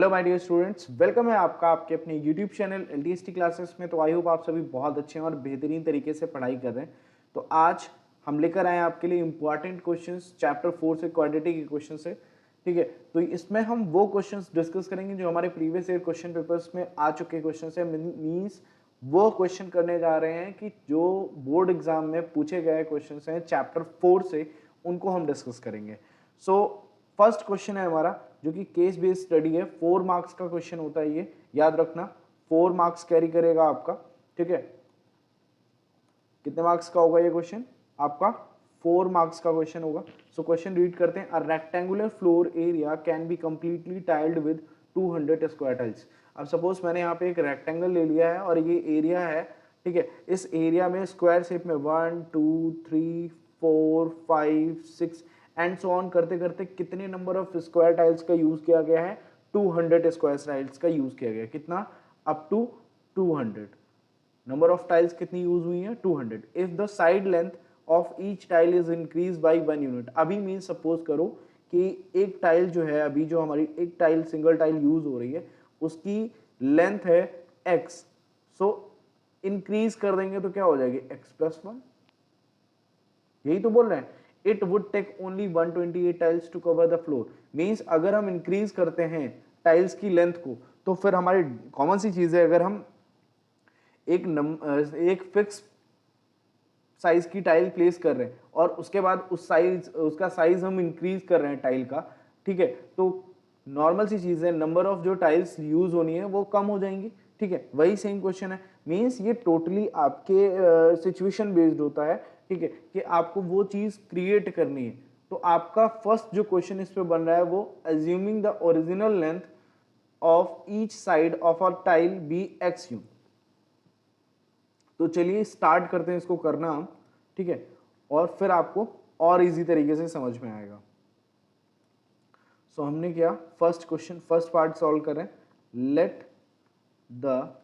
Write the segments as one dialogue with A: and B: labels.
A: Hello my dear students, welcome है आपका आपके अपने यूट्यूब चैनल एलटीएसटी क्लासेस में। तो आई होप आप सभी बहुत अच्छे हैं और बेहतरीन तरीके से पढ़ाई कर रहे हैं। तो आज हम लेकर आए हैं आपके लिए इंपॉर्टेंट क्वेश्चंस चैप्टर 4 से क्वाड्रेटिक इक्वेशन से। ठीक है, तो इसमें हम वो क्वेश्चंस डिस्कस करेंगे जो हमारे प्रीवियस ईयर क्वेश्चन पेपर्स में आ चुके क्वेश्चन है। मीन्स वो क्वेश्चन करने जा रहे हैं कि जो बोर्ड एग्जाम में पूछे गए क्वेश्चन हैं चैप्टर 4 से, उनको हम डिस्कस करेंगे। सो फर्स्ट क्वेश्चन है हमारा जो कि केस बेस्ड स्टडी है। 4 मार्क्स का क्वेश्चन होता है, ये याद रखना। 4 मार्क्स कैरी करेगा आपका। ठीक है, कितने मार्क्स का होगा ये क्वेश्चन आपका? 4 मार्क्स का क्वेश्चन होगा। सो क्वेश्चन रीड करते हैं। A rectangular floor area can be completely tiled with 200 square tiles. अब सपोज मैंने यहाँ पे एक रेक्टेंगल ले लिया है और ये एरिया है। ठीक है, इस एरिया में स्क्वायर शेप में 1 2 3 4 5 6 एंड सो ऑन करते करते कितने नंबर ऑफ स्क्वायर टाइल्स का यूज किया गया है? 200 स्क्वायर टाइल्स का यूज किया गया है। कितना? Up to 200। Number of tiles कितनी यूज हुई है? 200। If the side length of each tile is increase by 1 unit. अभी मीन सपोज करो कि एक टाइल जो है, अभी जो हमारी एक टाइल सिंगल टाइल यूज हो रही है उसकी लेंथ है x। सो इंक्रीज कर देंगे तो क्या हो जाएगी? x+1। यही तो बोल रहे हैं। It would take only 128 tiles to cover the floor. Means अगर हम इंक्रीज करते हैं टाइल्स की लेंथ को तो फिर हमारी कॉमन सी चीज है, अगर हम एक फिक्स साइज की टाइल प्लेस कर रहे हैं और उसके बाद उसका साइज हम इंक्रीज कर रहे हैं टाइल का, ठीक है, तो नॉर्मल सी चीज है, नंबर ऑफ जो टाइल्स यूज होनी है वो कम हो जाएंगी। ठीक है, वही सेम क्वेश्चन है। मींस ये टोटली आपके सिचुएशन बेस्ड होता है। ठीक है, कि आपको वो चीज क्रिएट करनी है। तो आपका फर्स्ट जो क्वेश्चन इस पे बन रहा है वो assuming the original length of each side of a tile be x unit. तो चलिए स्टार्ट करते हैं इसको करना हम। ठीक है, और फिर आपको और इजी तरीके से समझ में आएगा। सो हमने किया first question, first part solve करें। Let the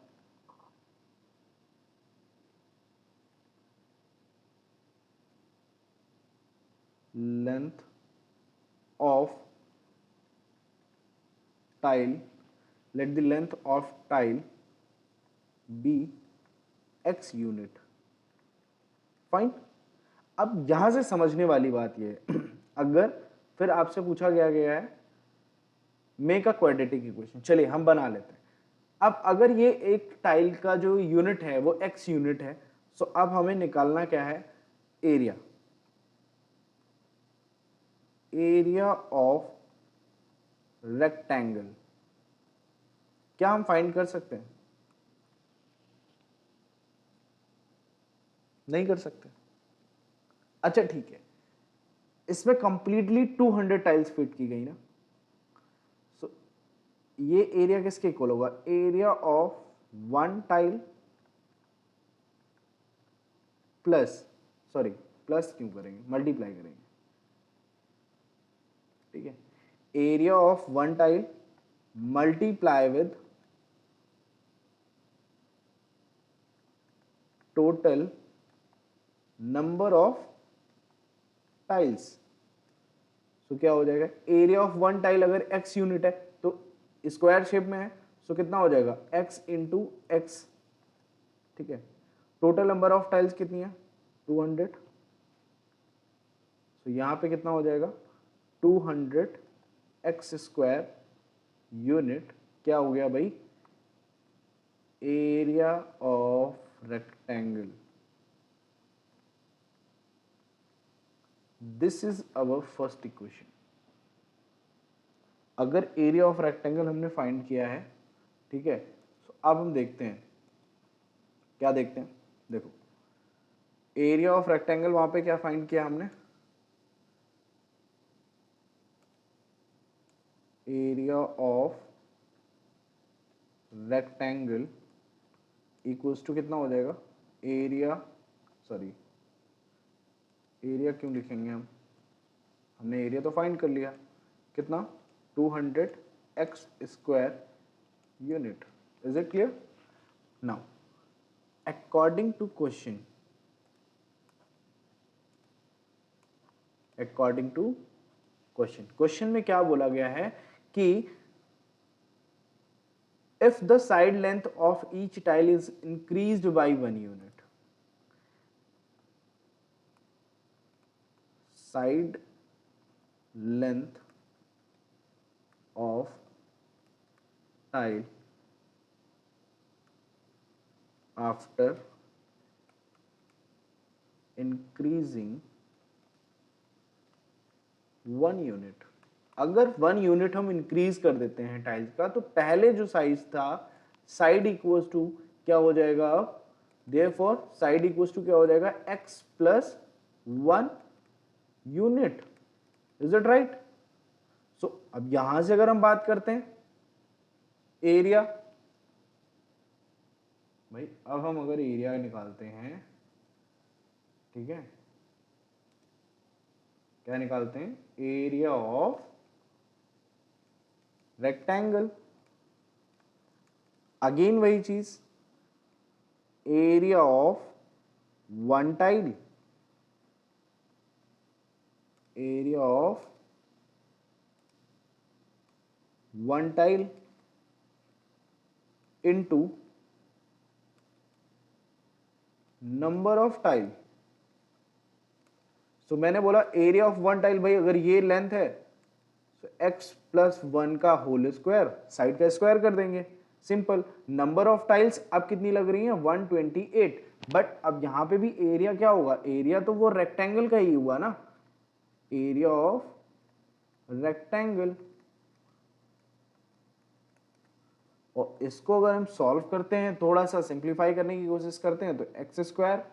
A: length of tile let the length of tile be x unit. Fine. अब यहां से समझने वाली बात यह है अगर फिर आपसे पूछा गया है मेक अ क्वाड्रेटिक इक्वेशन, चलिए हम बना लेते हैं। अब अगर ये एक टाइल का जो यूनिट है वो एक्स यूनिट है, सो अब हमें निकालना क्या है? एरिया। एरिया ऑफ रेक्टेंगल क्या हम फाइंड कर सकते हैं? नहीं कर सकते। अच्छा ठीक है, इसमें कंप्लीटली 200 टाइल्स फिट की गई ना। सो ये एरिया किसके इक्वल होगा? Area of one tile plus, sorry plus क्यों करेंगे, मल्टीप्लाई करेंगे। ठीक है, area of one tile multiply with total number of tiles. So क्या हो जाएगा? एरिया ऑफ वन टाइल अगर एक्स यूनिट है तो स्क्वायर शेप में है, सो कितना हो जाएगा? X into x. ठीक है, टोटल नंबर ऑफ टाइल्स कितनी है? 200। सो यहां पे कितना हो जाएगा? 200 एक्स स्क्वायर यूनिट क्या हो गया भाई? Area of rectangle. This is our first equation. अगर एरिया ऑफ रेक्टेंगल हमने फाइंड किया है, ठीक है, तो अब हम देखते हैं क्या देखते हैं। देखो, एरिया ऑफ रेक्टेंगल वहां पे क्या फाइंड किया हमने? Area of rectangle equals to कितना हो जाएगा? एरिया, सॉरी एरिया क्यों लिखेंगे हम? हमने एरिया तो फाइंड कर लिया। कितना? 200 x square unit. Is it clear? Now according to question, according to question में क्या बोला गया है कि if the side length of each tile is increased by 1 unit. Side length of tile after increasing 1 unit. अगर 1 unit हम increase कर देते हैं टाइल्स का, तो पहले जो साइज था साइड इक्वल्स टू क्या हो जाएगा अब, देयरफॉर साइड इक्वल्स टू क्या हो जाएगा, x plus 1 unit. Is it right? So अब यहां से अगर हम बात करते हैं एरिया, भाई अब हम अगर एरिया निकालते हैं, ठीक है, क्या निकालते हैं, एरिया ऑफ रेक्टेंगल. अगेन वही चीज, area of one tile, area of one tile into number of tile. So मैंने बोला एरिया ऑफ वन टाइल, भाई अगर ये लेंथ है तो x प्लस 1 का होल स्क्वायर, साइड का स्क्वायर कर देंगे, सिंपल. नंबर ऑफ टाइल्स अब कितनी लग रही है, 128. बट अब यहां पे भी एरिया क्या होगा, एरिया तो वो रेक्टेंगल का ही हुआ ना, एरिया ऑफ रेक्टेंगल. और इसको अगर हम सॉल्व करते हैं, थोड़ा सा सिंप्लीफाई करने की कोशिश करते हैं, तो एक्स स्क्वायर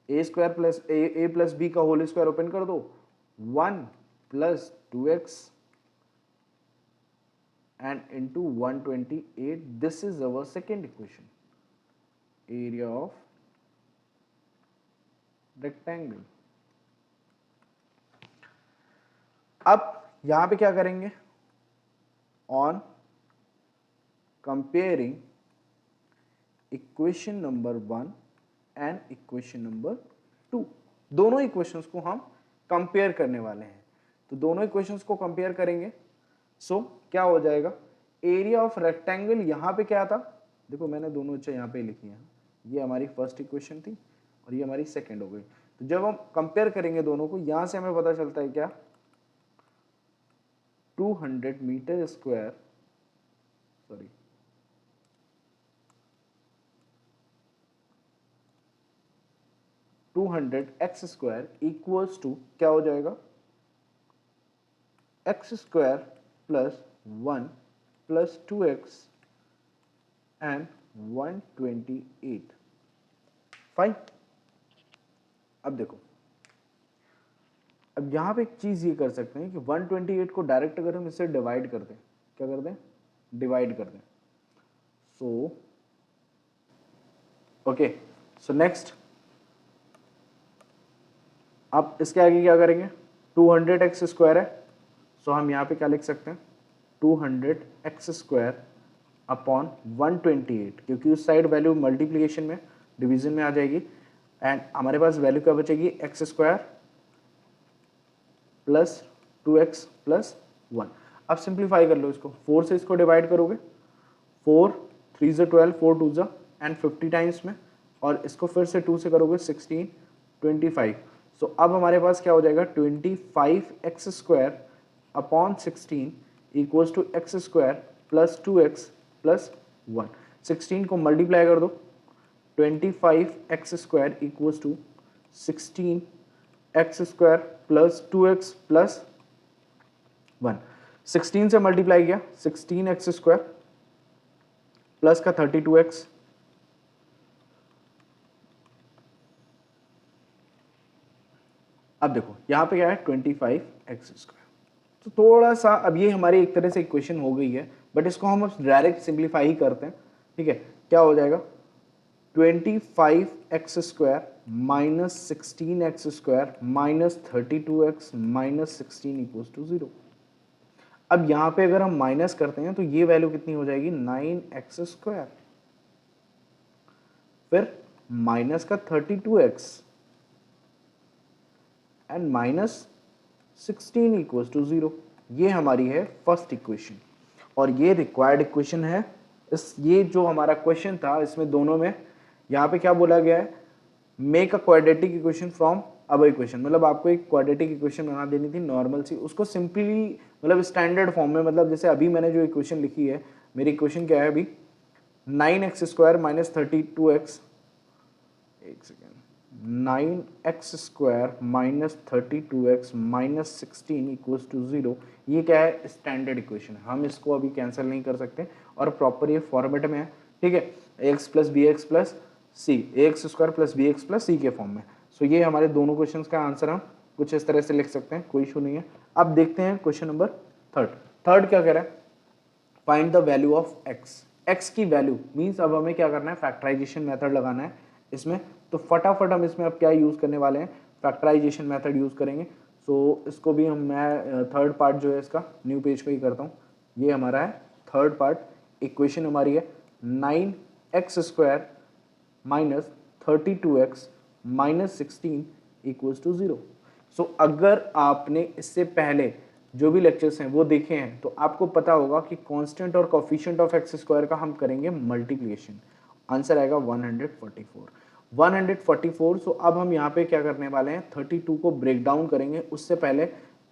A: ए स्क्वायर प्लस ए प्लस बी का होल स्क्वायर ओपन कर दो, 1 plus 2x and into 128. This is our second equation, area of rectangle. अब यहां पे क्या करेंगे, on comparing equation number 1 and equation number 2, दोनों इक्वेशंस को हम कंपेयर करने वाले हैं. तो दोनों इक्वेशंस को कंपेयर करेंगे, सो क्या हो जाएगा, एरिया ऑफ रेक्टेंगल यहां पे क्या था, देखो मैंने दोनों चीजें यहां पे लिखी हैं, ये हमारी फर्स्ट इक्वेशन थी और ये हमारी सेकंड हो गई. तो जब हम कंपेयर करेंगे दोनों को, यहां से हमें पता चलता है क्या, 200 metre square, sorry 200 x square equals to क्या हो जाएगा, x square plus 1 plus 2x and 128. Fine. अब देखो, अब यहां पे एक चीज ये कर सकते हैं कि 128 को डायरेक्ट अगर हम इससे डिवाइड कर दें, क्या कर दें, डिवाइड कर दें. सो ओके, सो नेक्स्ट अब इसके आगे क्या करेंगे, 200 एक्स स्क्वायर है, सो हम यहाँ पे क्या लिख सकते हैं, 200 एक्स स्क्वायर अपॉन 128, क्योंकि उस साइड वैल्यू मल्टीप्लीकेशन में डिवीजन में आ जाएगी, एंड हमारे पास वैल्यू क्या बचेगी, x square plus 2x plus 1. अब सिंप्लीफाई कर लो इसको, 4 से इसको डिवाइड करोगे, 4 3 से 12, 4 2 जा एंड 50 टाइम्स में, और इसको फिर से 2 से करोगे 16 25. सो अब हमारे पास क्या हो जाएगा, 25 x square upon 16 equals to x square plus 2x plus 1. 16 को मल्टीप्लाई कर दो, 25 x square equals to 16 x square plus 2x plus 1. 16 से मल्टीप्लाई किया, 16 एक्स स्क्वायर प्लस का 32x, अब देखो यहाँ पे क्या है, 25 एक्स स्क्वायर. तो थोड़ा सा अब ये हमारी एक तरह से इक्वेशन हो गई है, बट इसको हम डायरेक्ट सिंप्लीफाई ही करते हैं, ठीक है. क्या हो जाएगा, 25 x square minus 16 x square minus 32x minus 16 equals to 0. अब यहाँ पे अगर हम माइनस करते हैं तो ये वैल्यू कितनी हो जाएगी, 9x स्क्वायर, फिर माइनस का 32x and minus 16 equals to 0. ये हमारी है फर्स्ट इक्वेशन, और ये रिक्वायर्ड इक्वेशन है ये जो हमारा क्वेश्चन था इसमें दोनों में यहाँ पे क्या बोला गया है, make a quadratic equation from अब इक्वेशन, मतलब आपको एक क्वाड्रेटिक इक्वेशन बना देनी थी नॉर्मल सी, उसको सिंपली मतलब स्टैंडर्ड फॉर्म में, मतलब जैसे अभी मैंने जो इक्वेशन लिखी है, मेरी इक्वेशन क्या है अभी, 9x² माइनस 32x, एक second, 9x² minus 32x minus 16 equals to 0, ये क्या है, स्टैंडर्ड इक्वेशन है, हम इसको अभी कैंसिल नहीं कर सकते और प्रॉपर ये फॉर्मेट में है, ठीक है, x plus b x plus c, ax² plus b x plus c के फॉर्म में। सो ये हमारे दोनों क्वेश्चन का आंसर हम कुछ इस तरह से लिख सकते हैं, कोई इशू नहीं है। अब देखते हैं क्वेश्चन नंबर थर्ड क्या कह रहा है, find the value of x, x की वैल्यू मीन्स अब हमें क्या करना है, फैक्टराइजेशन मेथड लगाना है इसमें, तो फटाफट हम इसमें अब क्या यूज़ करने वाले हैं, फैक्टराइजेशन मेथड यूज़ करेंगे। सो इसको भी मैं थर्ड पार्ट जो है इसका न्यू पेज पे ही करता हूँ, ये हमारा है थर्ड पार्ट, इक्वेशन हमारी है 9x² minus 32x minus 16 equals to 0। So अगर आपने इससे पहले जो भी लेक्चर्स हैं वो देखे हैं तो आपको पता होगा कि कांस्टेंट और कोफिशिएंट ऑफ x² का हम करेंगे मल्टीप्लिकेशन, आंसर आएगा 144। सो अब हम यहाँ पे क्या करने वाले हैं, 32 को ब्रेक डाउन करेंगे, उससे पहले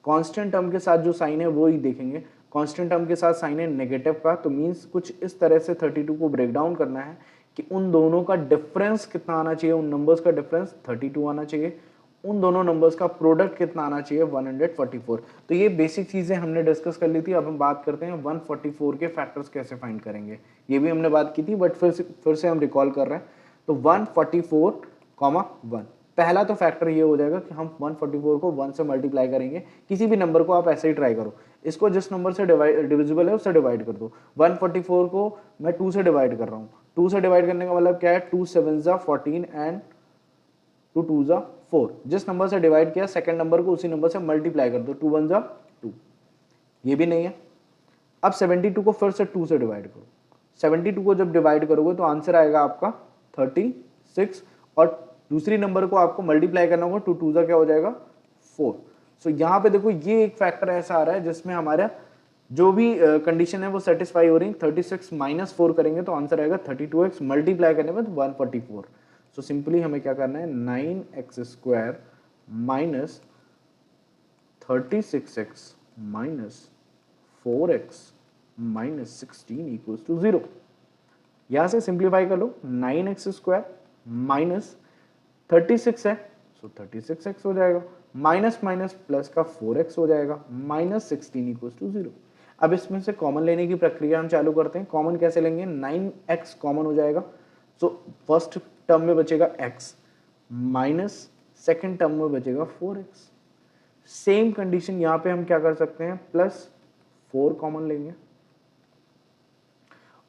A: कांस्टेंट टर्म के साथ जो साइन है वो ही देखेंगे, कांस्टेंट टर्म के साथ साइन है नेगेटिव का, तो मीन्स कुछ इस तरह से 32 को ब्रेक डाउन करना है कि उन दोनों का डिफरेंस कितना आना चाहिए, उन नंबर्स का डिफरेंस 32 आना चाहिए, उन दोनों नंबर्स का प्रोडक्ट कितना आना चाहिए 144। तो ये बेसिक चीज़ें हमने डिस्कस कर ली थी, अब हम बात करते हैं 144 के फैक्टर्स कैसे फाइंड करेंगे, ये भी हमने बात की थी बट फिर से हम रिकॉल कर रहे हैं। तो 144,1, पहला तो फैक्टर ये हो जाएगा कि हम 144 को 1 से मल्टीप्लाई करेंगे, किसी भी नंबर को आप ऐसे ही ट्राई करो, इसको जिस नंबर से डिविजिबल है उससे डिवाइड कर दो। 144 को मैं 2 से डिवाइड कर रहा हूँ, 2 से डिवाइड करने का मतलब क्या है, 2 7 14 एंड 2 2 4, जिस नंबर से डिवाइड किया सेकंड नंबर को उसी नंबर से मल्टीप्लाई कर दो, 2 1 2, ये भी नहीं है। अब 72 को फिर से 2 से डिवाइड करो, 72 को जब डिवाइड करोगे तो आंसर आएगा आपका 36, और दूसरी नंबर को आपको मल्टीप्लाई करना होगा, 2 2 क्या हो जाएगा 4। सो यहाँ पे देखो ये एक फैक्टर ऐसा आ रहा है जिसमें हमारा जो भी कंडीशन है वो सेटिस्फाई हो रही है। 36 माइनस 4 करेंगे तो आंसर आएगा 32x, मल्टीप्लाई करने में 144। सो सिंपली हमें क्या करना है, 9x² minus 36x minus 4x minus 16 equals to 0। यहां से सिंप्लीफाई कर लो, 9x² माइनस 36 है, सो 36x हो जाएगा, माइनस माइनस प्लस का 4x हो जाएगा, माइनस 16 इक्वल्स टू 0। अब इसमें से कॉमन लेने की प्रक्रिया हम चालू करते हैं। कॉमन कैसे लेंगे, 9x कॉमन हो जाएगा, सो फर्स्ट टर्म में बचेगा x माइनस सेकेंड टर्म में बचेगा 4x। सेम कंडीशन यहां पे हम क्या कर सकते हैं, प्लस 4 कॉमन लेंगे,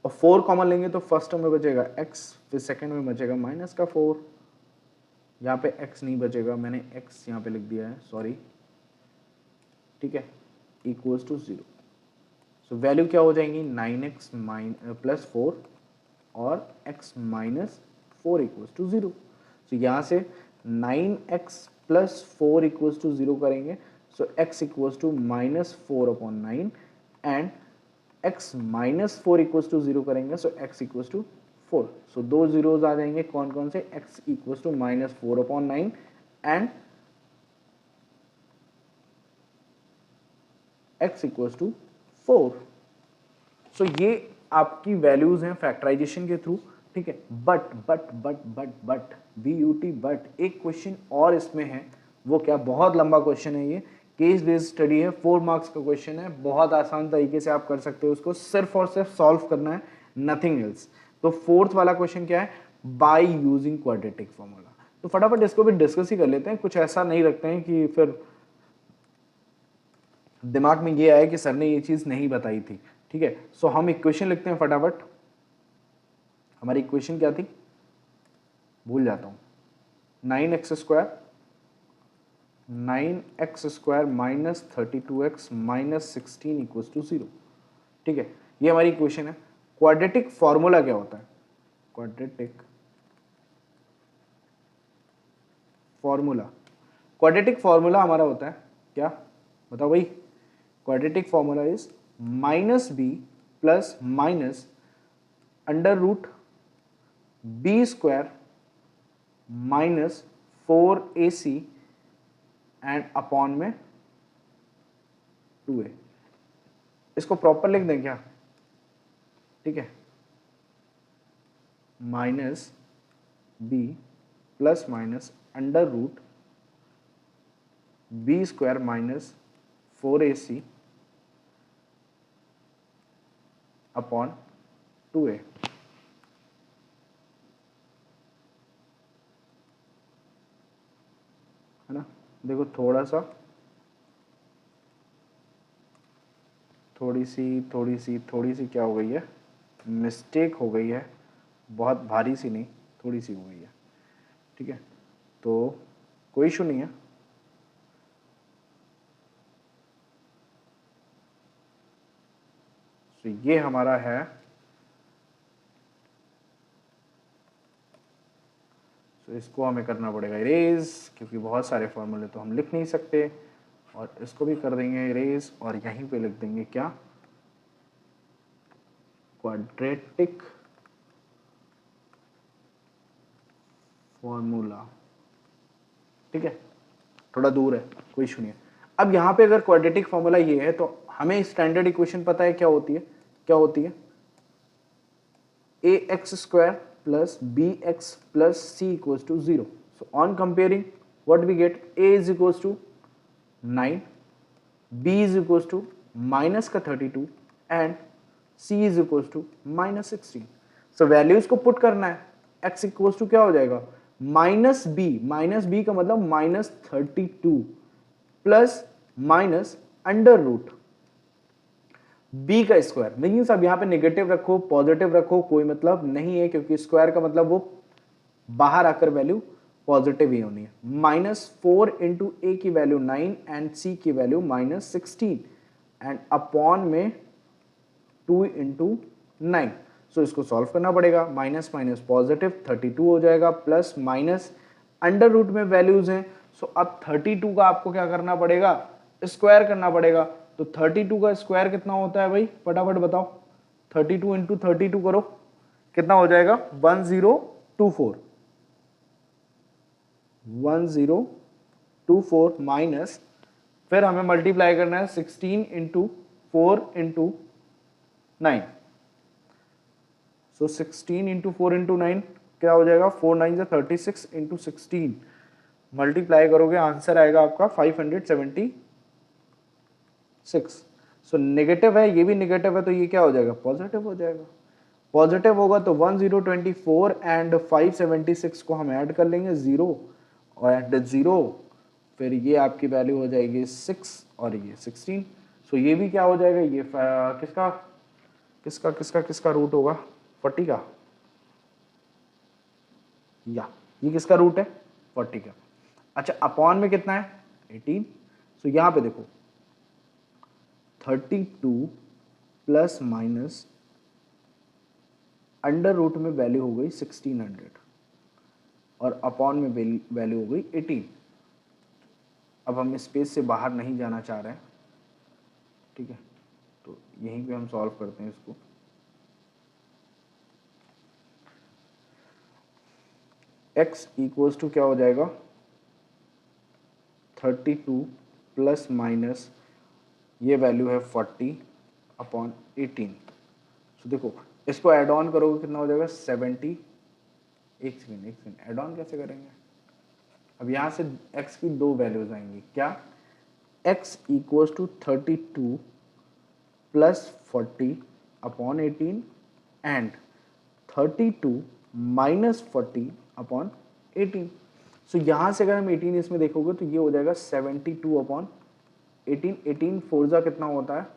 A: और 4 कॉमन लेंगे तो फर्स्ट टर्म में बचेगा x, फिर सेकेंड में बचेगा माइनस का 4, यहाँ पे x नहीं बचेगा, मैंने x यहाँ पे लिख दिया है, सॉरी, ठीक है, इक्वल्स टू 0। सो वैल्यू क्या हो जाएंगी, 9x प्लस 4 और x minus 4 equals to 0। So यहाँ से 9x प्लस 4 इक्वल्स टू 0 करेंगे, so x equals to minus 4/9 and x minus 4 equals to 0 करेंगे, so x equals to 4। So दो जीरोज आ जाएंगे, कौन कौन से, x equals to minus 4/9 and x equals to 4। So ये आपकी वैल्यूज हैं फैक्टराइजेशन के थ्रू, ठीक है। बट BUT बट एक क्वेश्चन और इसमें है, वो क्या, बहुत लंबा क्वेश्चन है, ये केस बेस्ड स्टडी है, 4 मार्क्स का क्वेश्चन है, बहुत आसान तरीके से आप कर सकते हो उसको, सिर्फ और सिर्फ सॉल्व करना है, नथिंग एल्स। तो फोर्थ वाला क्वेश्चन क्या है, बाय यूजिंग क्वाड्रेटिक फॉर्मूला। तो फटाफट इसको भी डिस्कस ही कर लेते हैं, कुछ ऐसा नहीं रखते हैं कि फिर दिमाग में ये आया कि सर ने ये चीज नहीं बताई थी, ठीक है। सो हम इक्वेशन लिखते हैं फटाफट। हमारी इक्वेशन क्या थी, भूल जाता हूं, 9x² minus 32x minus 16 equals to 0, ठीक है, ये हमारी इक्वेशन है। क्वाड्रेटिक फॉर्मूला क्या होता है, क्वाड्रेटिक फॉर्मूला हमारा होता है क्या, बताओ भाई, quadratic formula is -b plus minus under root b square minus 4ac and upon में 2a। इसको प्रॉपर लिख दें क्या? ठीक है, minus b plus minus under root b square minus 4ac upon 2a। है ना? देखो थोड़ा सा थोड़ी सी क्या हो गई है, मिस्टेक हो गई है, बहुत भारी सी नहीं, थोड़ी सी हो गई है। ठीक है, तो कोई इशू नहीं है। तो ये हमारा है, तो इसको हमें करना पड़ेगा इरेज, क्योंकि बहुत सारे फॉर्मूले तो हम लिख नहीं सकते, और इसको भी कर देंगे इरेज, और यहीं पे लिख देंगे क्या, क्वाड्रेटिक फॉर्मूला। ठीक है, थोड़ा दूर है, कोई इशू नहीं है। अब यहाँ पे अगर क्वाड्रेटिक फॉर्मूला ये है तो हमें स्टैंडर्ड इक्वेशन पता है क्या होती है, क्या होती है, ax square plus bx plus c equals to 0. So on comparing, what we get, a is equals to 9, b is equals to minus का 32 and c is equals to minus 16. So values को put करना है, x equals to क्या हो जाएगा, minus b का मतलब minus 32 plus minus under root b का स्क्वायर। मीन्स अब यहाँ पे नेगेटिव रखो पॉजिटिव रखो कोई मतलब नहीं है, क्योंकि स्क्वायर का मतलब वो बाहर आकर वैल्यू पॉजिटिव ही होनी है। -4 इंटू ए की वैल्यू 9 एंड सी की वैल्यू -16 एंड अपॉन में 2 इंटू 9। सो इसको सॉल्व करना पड़ेगा, माइनस माइनस पॉजिटिव 32 हो जाएगा, प्लस माइनस अंडर रूट में वैल्यूज हैं। सो अब 32 का आपको क्या करना पड़ेगा, स्क्वायर करना पड़ेगा। तो 32 का स्क्वायर कितना होता है भाई, फटाफट बताओ, 32 इंटू 32 करो, कितना हो जाएगा, 1024 माइनस, फिर हमें मल्टीप्लाई करना है 16 इंटू 4 इंटू 9। सो 16 इंटू 4 इंटू 9 क्या हो जाएगा, 4 9 से 36 इंटू 16 मल्टीप्लाई करोगे आंसर आएगा आपका 576। सो नेगेटिव है, ये भी नेगेटिव है, तो ये क्या हो जाएगा, पॉजिटिव हो जाएगा। पॉजिटिव होगा तो 1024 एंड 576 को हम ऐड कर लेंगे 0 और एंड 0, फिर ये आपकी वैल्यू हो जाएगी 6 और ये 16। सो ये भी क्या हो जाएगा, ये किसका किसका किसका किसका रूट होगा, 40 का, या ये किसका रूट है, 40 का। अच्छा अपॉन में कितना है, 18। सो यहाँ पे देखो 32 प्लस माइनस अंडर रूट में वैल्यू हो गई 1600 और अपॉन में वैल्यू हो गई 18। अब हम स्पेस से बाहर नहीं जाना चाह रहे हैं, ठीक है, तो यहीं पे हम सॉल्व करते हैं इसको। x इक्वल्स टू क्या हो जाएगा, 32 प्लस माइनस ये वैल्यू है 40 अपॉन 18। सो देखो इसको ऐड ऑन करोगे कितना हो जाएगा, 70। एक सेकेंड ऐड ऑन कैसे करेंगे, अब यहाँ से x की दो वैल्यूज आएंगी, क्या, x equals to 32 plus 40 upon 18 and 32 minus 40 upon 18। So यहाँ से अगर हम 18 इसमें देखोगे तो ये हो जाएगा 72 अपॉन 18। 18 फोर्जा कितना होता है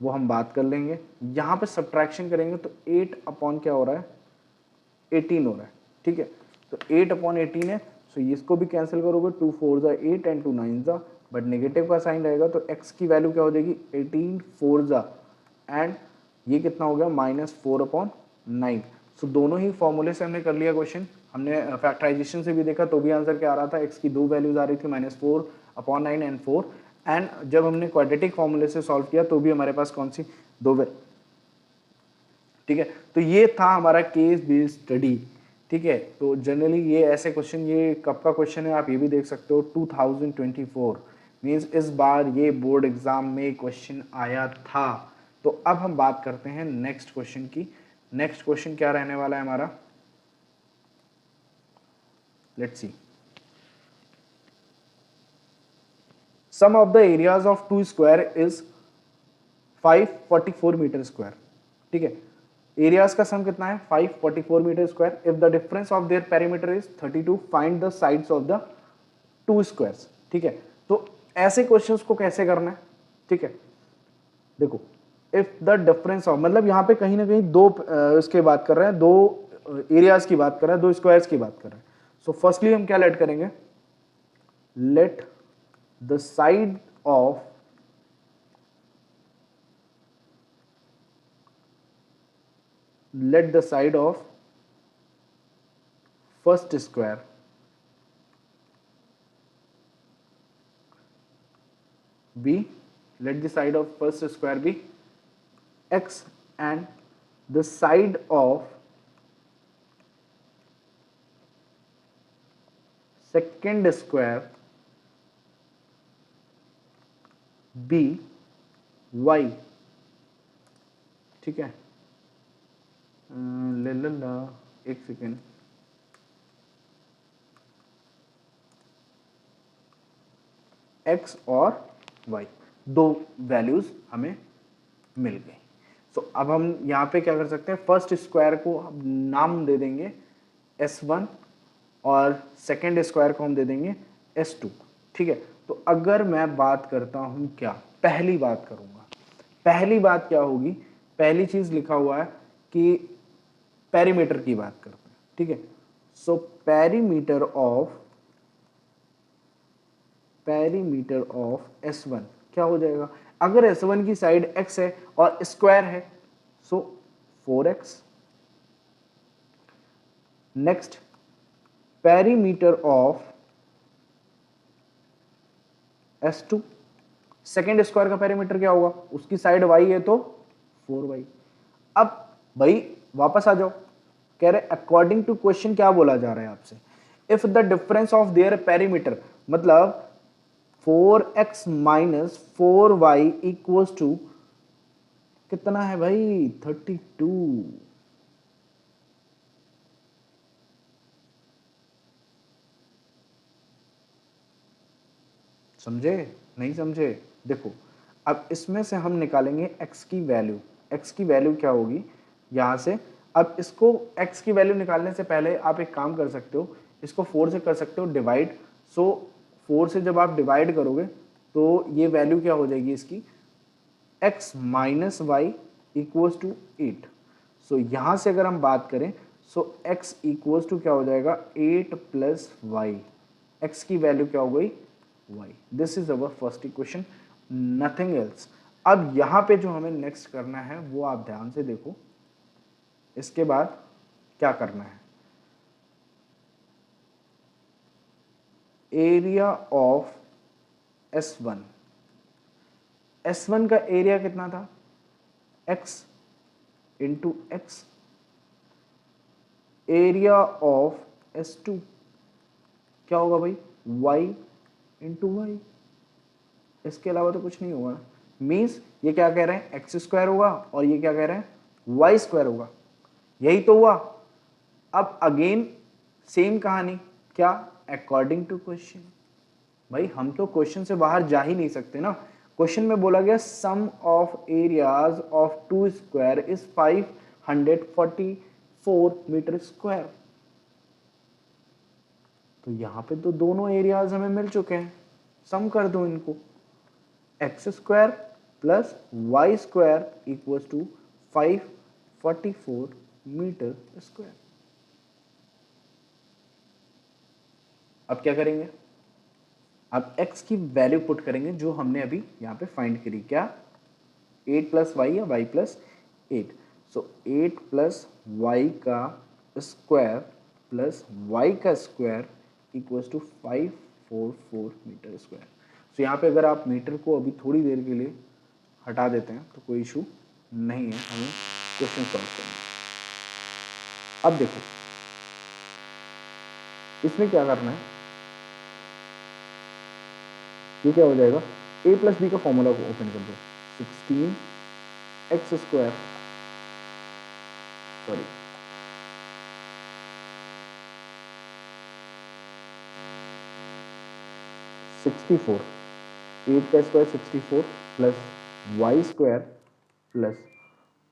A: वो हम बात कर लेंगे। यहाँ पे सब्ट्रैक्शन करेंगे तो 8 अपॉन क्या हो रहा है, 18 हो रहा है, ठीक है, तो 8 अपॉन 18 है। सो इसको भी कैंसिल करोगे, 2 4 8 एंड 2 9 बट नेगेटिव का साइन रहेगा तो x की वैल्यू क्या हो जाएगी, 18 4 एंड ये कितना हो गया, -4 अपॉन 9। सो दोनों ही फॉर्मूले से हमने कर लिया क्वेश्चन। हमने फैक्टराइजेशन से भी देखा तो भी आंसर क्या आ रहा था, x की दो वैल्यूज आ रही थी, -4 अपॉन 9 एंड 4। एंड जब हमने क्वाड्रेटिक फॉर्मूले से सॉल्व किया तो भी हमारे पास कौन सी ठीक है, तो ये था हमारा केस बेस्ड स्टडी। ठीक है, तो जनरली ये ऐसे क्वेश्चन, ये कब का क्वेश्चन है आप ये भी देख सकते हो, 2024 मीन्स इस बार ये बोर्ड एग्जाम में क्वेश्चन आया था। तो अब हम बात करते हैं नेक्स्ट क्वेश्चन की। नेक्स्ट क्वेश्चन क्या रहने वाला है हमारा, let's see. Sum of the areas of two square is 544 metre square. ठीक है, एरियाज का सम कितना है 544 metre square. If the difference of their perimeter is 32, find the sides of the two squares. ठीक है, तो ऐसे क्वेश्चंस को कैसे करना है, ठीक है, देखो इफ द डिफरेंस ऑफ, मतलब यहाँ पे कहीं ना कहीं दो इसके बात कर रहे हैं, दो एरियाज की बात कर रहे हैं, दो स्क्वायर्स की बात कर रहे हैं। सो फर्स्टली हम क्या लेट करेंगे, let the side of let the side of first square be, let the side of first square be x and the side of second square be y। ठीक है, एक सेकेंड, x और y दो values हमें मिल गई। सो अब हम यहाँ पे क्या कर सकते हैं, फर्स्ट स्क्वायर को हम नाम दे देंगे s1 और सेकेंड स्क्वायर को हम दे देंगे s2। ठीक है, तो अगर मैं बात करता हूँ, क्या पहली बात करूँगा, पहली बात क्या होगी, पहली चीज लिखा हुआ है कि पेरीमीटर की बात करते हैं। ठीक है, सो पेरीमीटर ऑफ S1 क्या हो जाएगा, अगर S1 की साइड x है और स्क्वायर है सो 4x। Next, perimeter of S2, second square का पेरीमीटर क्या होगा, उसकी साइड y है तो 4y। अब भाई वापस आ जाओ, कह रहे अकॉर्डिंग टू क्वेश्चन क्या बोला जा रहा है आपसे, if the difference of their perimeter, मतलब 4x minus 4y equals to कितना है भाई 32। समझे नहीं समझे, देखो अब इसमें से हम निकालेंगे x की वैल्यू। x की वैल्यू क्या होगी यहां से, अब इसको x की वैल्यू निकालने से पहले आप एक काम कर सकते हो, इसको 4 से कर सकते हो डिवाइड। सो 4 से जब आप डिवाइड करोगे तो ये वैल्यू क्या हो जाएगी इसकी, x minus y equals to 8। So यहां से अगर हम बात करें सो x इक्वल्स टू क्या हो जाएगा 8 प्लस वाई, x की वैल्यू क्या हो गई y। This is our first equation, nothing else. अब यहां पे जो हमें नेक्स्ट करना है वो आप ध्यान से देखो, इसके बाद क्या करना है, एरिया ऑफ S1, S1 का एरिया कितना था x into x, area of S2 क्या होगा भाई y इंटू वाई, इसके अलावा तो कुछ नहीं होगा। मीन्स ये क्या कह रहे हैं एक्स स्क्वायर होगा और ये क्या कह रहे हैं वाई स्क्वायर होगा, यही तो हुआ। अब अगेन सेम कहानी, क्या अकॉर्डिंग टू क्वेश्चन, भाई हम तो क्वेश्चन से बाहर जा ही नहीं सकते ना। क्वेश्चन में बोला गया sum of areas of two square is 544 metre square, तो यहां पे तो दोनों एरियाज हमें मिल चुके हैं, सम कर दो इनको, x square plus y square equals to 544 metre square. अब क्या करेंगे, अब x की वैल्यू पुट करेंगे जो हमने अभी यहाँ पे फाइंड करी, क्या 8 प्लस वाई या y plus 8। So 8 plus y का स्क्वायर प्लस y का square equals to 544 metre square. So यहाँ पे अगर आप मीटर को अभी थोड़ी देर के लिए हटा देते हैं तो कोई इशू नहीं है, हमें क्वेश्चन सॉल्व करना। अब देखो इसमें क्या करना है, ये क्या हो जाएगा, a प्लस बी का फॉर्मूला को ओपन कर दो, 16x स्क्वायर, सॉरी 64, 8 का square 64 plus y square plus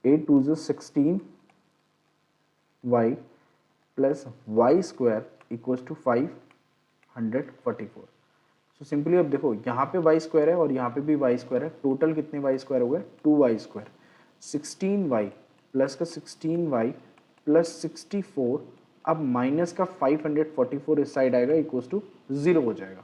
A: 8 two जो 16 y plus y square equals to 544। So simply अब देखो यहाँ पे वाई स्क्वायर है और यहाँ पे भी वाई स्क्वायर है, टोटल कितने वाई स्क्वायर हो गए, 2y स्क्वायर, 16y प्लस का 16y प्लस 64, अब माइनस का 544 इस साइड आएगा इक्वल्स टू 0 हो जाएगा।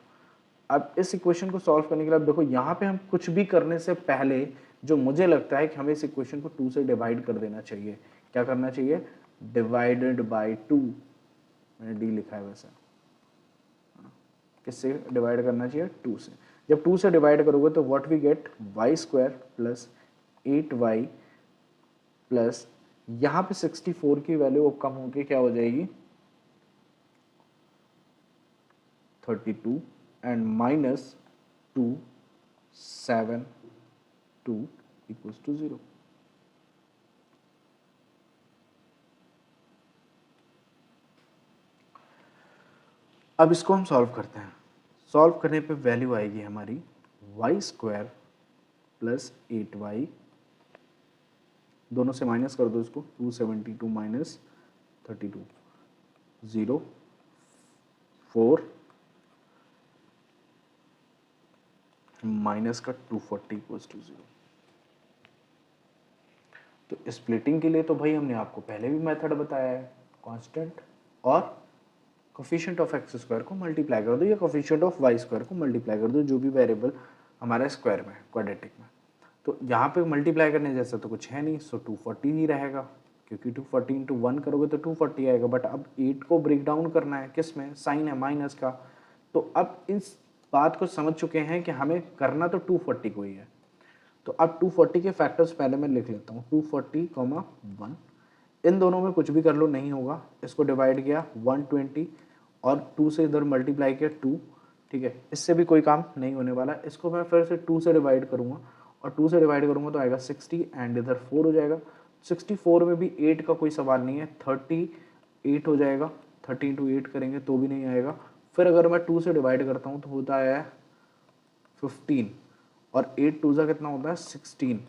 A: अब इस इक्वेशन को सॉल्व करने के लिए अब देखो यहाँ पे हम कुछ भी करने से पहले जो मुझे लगता है कि हमें इस इक्वेशन को 2 से डिवाइड कर देना चाहिए। क्या करना चाहिए, डिवाइडेड बाय 2, मैंने डी लिखा है वैसे, किससे डिवाइड करना चाहिए, 2 से। जब 2 से डिवाइड करोगे तो what we get, y square plus 8y plus यहाँ पे 64 की वैल्यू अब कम होकर क्या हो जाएगी 32 एंड माइनस 272 इक्वल्स टू 0। अब इसको हम सॉल्व करते हैं। सॉल्व करने पे वैल्यू आएगी हमारी वाई स्क्वायर प्लस 8y, दोनों से माइनस कर दो इसको, 272 माइनस 32, 0 4 माइनस का 240 इक्वल्स टू 0। तो स्प्लिटिंग के लिए तो भाई हमने आपको पहले भी मेथड बताया है, कांस्टेंट और कोफिशिएंट ऑफ एक्स स्क्वायर को मल्टीप्लाई कर दो या कोफिशिएंट ऑफ वाई स्क्वायर को मल्टीप्लाई कर दो, जो भी वेरिएबल हमारा स्क्वायर में है, क्वाड्रेटिक में। तो यहाँ पे मल्टीप्लाई करने जैसा तो कुछ है नहीं, सो 240 ही रहेगा, क्योंकि 240 इंटू 1 करोगे तो 240 आएगा। बट अब 8 को ब्रेक डाउन करना है, किस में, साइन है माइनस का। तो अब इस बात को समझ चुके हैं कि हमें करना तो 240 को ही है। तो अब 240 के फैक्टर्स पहले मैं लिख लेता हूँ, 240, 1, इन दोनों में कुछ भी कर लो नहीं होगा। इसको डिवाइड किया 120 और 2 से इधर मल्टीप्लाई किया 2, ठीक है, इससे भी कोई काम नहीं होने वाला। इसको मैं फिर से 2 से डिवाइड करूँगा और 2 से डिवाइड करूँगा तो आएगा 60 एंड इधर 4 हो जाएगा। 64 में भी 8 का कोई सवाल नहीं है, 38 हो जाएगा, 30 इंटू 8 करेंगे तो भी नहीं आएगा। फिर अगर मैं 2 से डिवाइड करता हूँ तो होता है 15 और 8 टू ज़ा कितना होता है 16,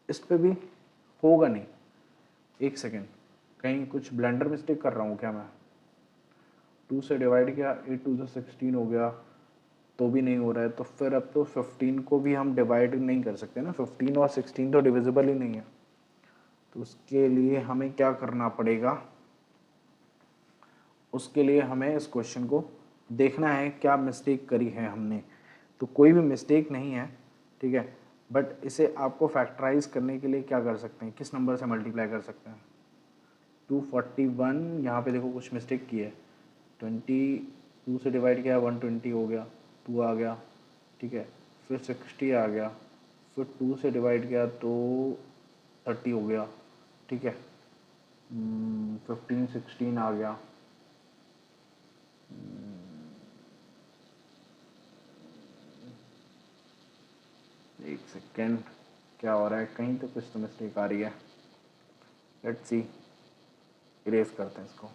A: इस पर भी होगा नहीं। एक सेकेंड, कहीं कुछ ब्लेंडर मिस्टेक कर रहा हूँ क्या मैं, 2 से डिवाइड किया 8 टू ज़ा 16 हो गया तो भी नहीं हो रहा है। तो फिर अब तो 15 को भी हम डिवाइड नहीं कर सकते ना, 15 और 16 तो डिविजिबल ही नहीं है। तो उसके लिए हमें क्या करना पड़ेगा, उसके लिए हमें इस क्वेश्चन को देखना है क्या मिस्टेक करी है हमने। तो कोई भी मिस्टेक नहीं है, ठीक है, बट इसे आपको फैक्टराइज करने के लिए क्या कर सकते हैं, किस नंबर से मल्टीप्लाई कर सकते हैं। 241, यहाँ पे देखो कुछ मिस्टेक की है, 22 से डिवाइड किया 120 हो गया, 2 आ गया, ठीक है, फिर 60 आ गया, फिर 2 से डिवाइड किया तो 30 हो गया, ठीक है, 15 16 आ गया, एक सेकेंड क्या हो रहा है, कहीं तो कुछ तो मिस्टेक आ रही है। लेट्स सी, इरेज करते हैं इसको।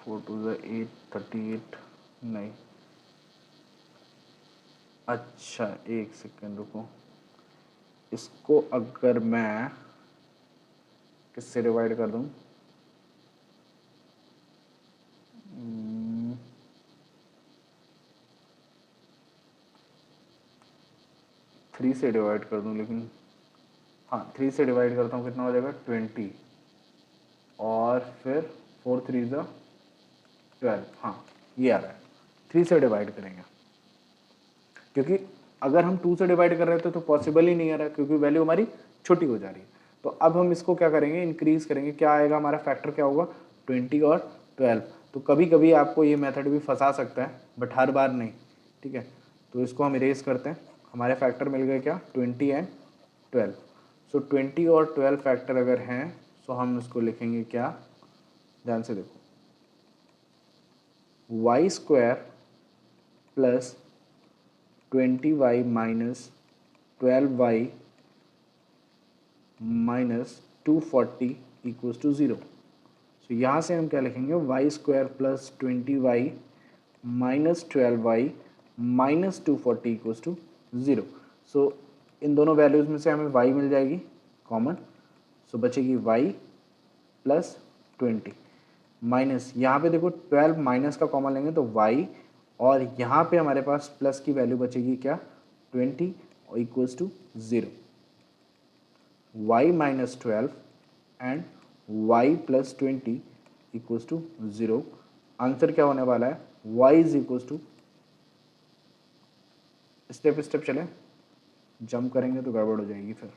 A: 4 टू ज़ा 8, 38 नहीं, अच्छा एक सेकेंड रुको, इसको अगर मैं किससे डिवाइड कर दूं, 3 से डिवाइड कर दूं, लेकिन हाँ 3 से डिवाइड करता हूँ कितना हो जाएगा 20 और फिर 4 3 ज़ा 12, हाँ ये आ रहा है, 3 से डिवाइड करेंगे, क्योंकि अगर हम 2 से डिवाइड कर रहे थे तो पॉसिबल ही नहीं आ रहा क्योंकि वैल्यू हमारी छोटी हो जा रही है। तो अब हम इसको क्या करेंगे, इंक्रीज करेंगे, क्या आएगा हमारा फैक्टर क्या होगा 20 और 12। तो कभी कभी आपको ये मेथड भी फंसा सकता है बट हर बार नहीं, ठीक है। तो इसको हम इरेज करते हैं, हमारे फैक्टर मिल गए क्या 20 एंड 12। सो 20 और 12 फैक्टर अगर हैं सो हम इसको लिखेंगे क्या, ध्यान से देखो, y square plus 20y minus 12y minus 240 equals to 0। So यहाँ से हम क्या लिखेंगे, y square plus 20y minus 12y minus 240 equals to 0। So इन दोनों वैल्यूज़ में से हमें y मिल जाएगी कॉमन, सो बचेगी y प्लस 20 माइनस, यहाँ पे देखो 12 माइनस का कॉमन लेंगे तो y, और यहाँ पे हमारे पास प्लस की वैल्यू बचेगी क्या, 20 equals to 0। y minus 12 and y plus 20 equals to 0। Answer क्या होने वाला है, y is equals to, step step चले, जंप करेंगे तो गड़बड़ हो जाएगी फिर,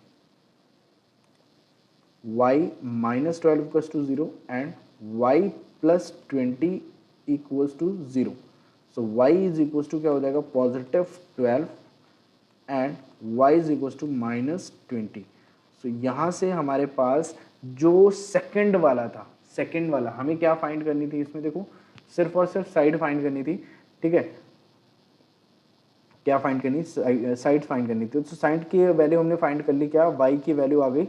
A: y minus 12 equals to 0 and y plus 20 equals to 0। So y is equals to क्या हो जाएगा, positive 12 and y is equals to minus 20। So यहाँ से हमारे पास जो सेकंड वाला था, सेकंड वाला हमें क्या फाइंड करनी थी, इसमें देखो सिर्फ और सिर्फ साइड फाइंड करनी थी, ठीक है, क्या फाइंड करनी, साइड फाइंड करनी थी। तो साइड की वैल्यू हमने फाइंड कर ली, क्या, y की वैल्यू आ गई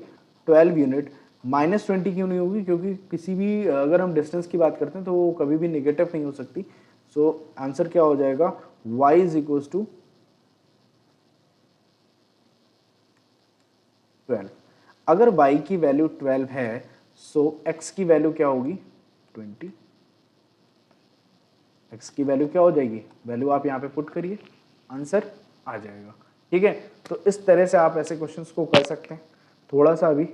A: 12 यूनिट। माइनस 20 क्यों नहीं होगी, क्योंकि किसी भी अगर हम डिस्टेंस की बात करते हैं तो वो कभी भी नेगेटिव नहीं हो सकती। सो आंसर क्या हो जाएगा, y इज इक्वल्स टू 12। अगर y की वैल्यू 12 है सो x की वैल्यू क्या होगी, 20। x की वैल्यू क्या हो जाएगी, वैल्यू आप यहाँ पे पुट करिए, आंसर आ जाएगा, ठीक है। तो इस तरह से आप ऐसे क्वेश्चंस को कर सकते हैं। थोड़ा सा अभी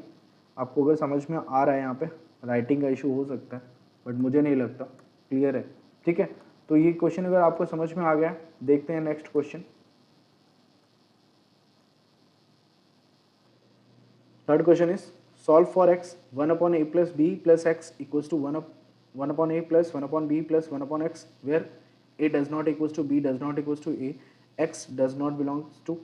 A: आपको अगर समझ में आ रहा है, यहाँ पे राइटिंग का इशू हो सकता है बट मुझे नहीं लगता, क्लियर है, ठीक है। तो ये क्वेश्चन अगर आपको समझ में आ गया, देखते हैं next question. Third question is solve for x 1 upon a plus b plus x equals to 1 upon a plus 1 upon b plus 1 upon x where a does not equals to b does not equals to a, x does not belongs to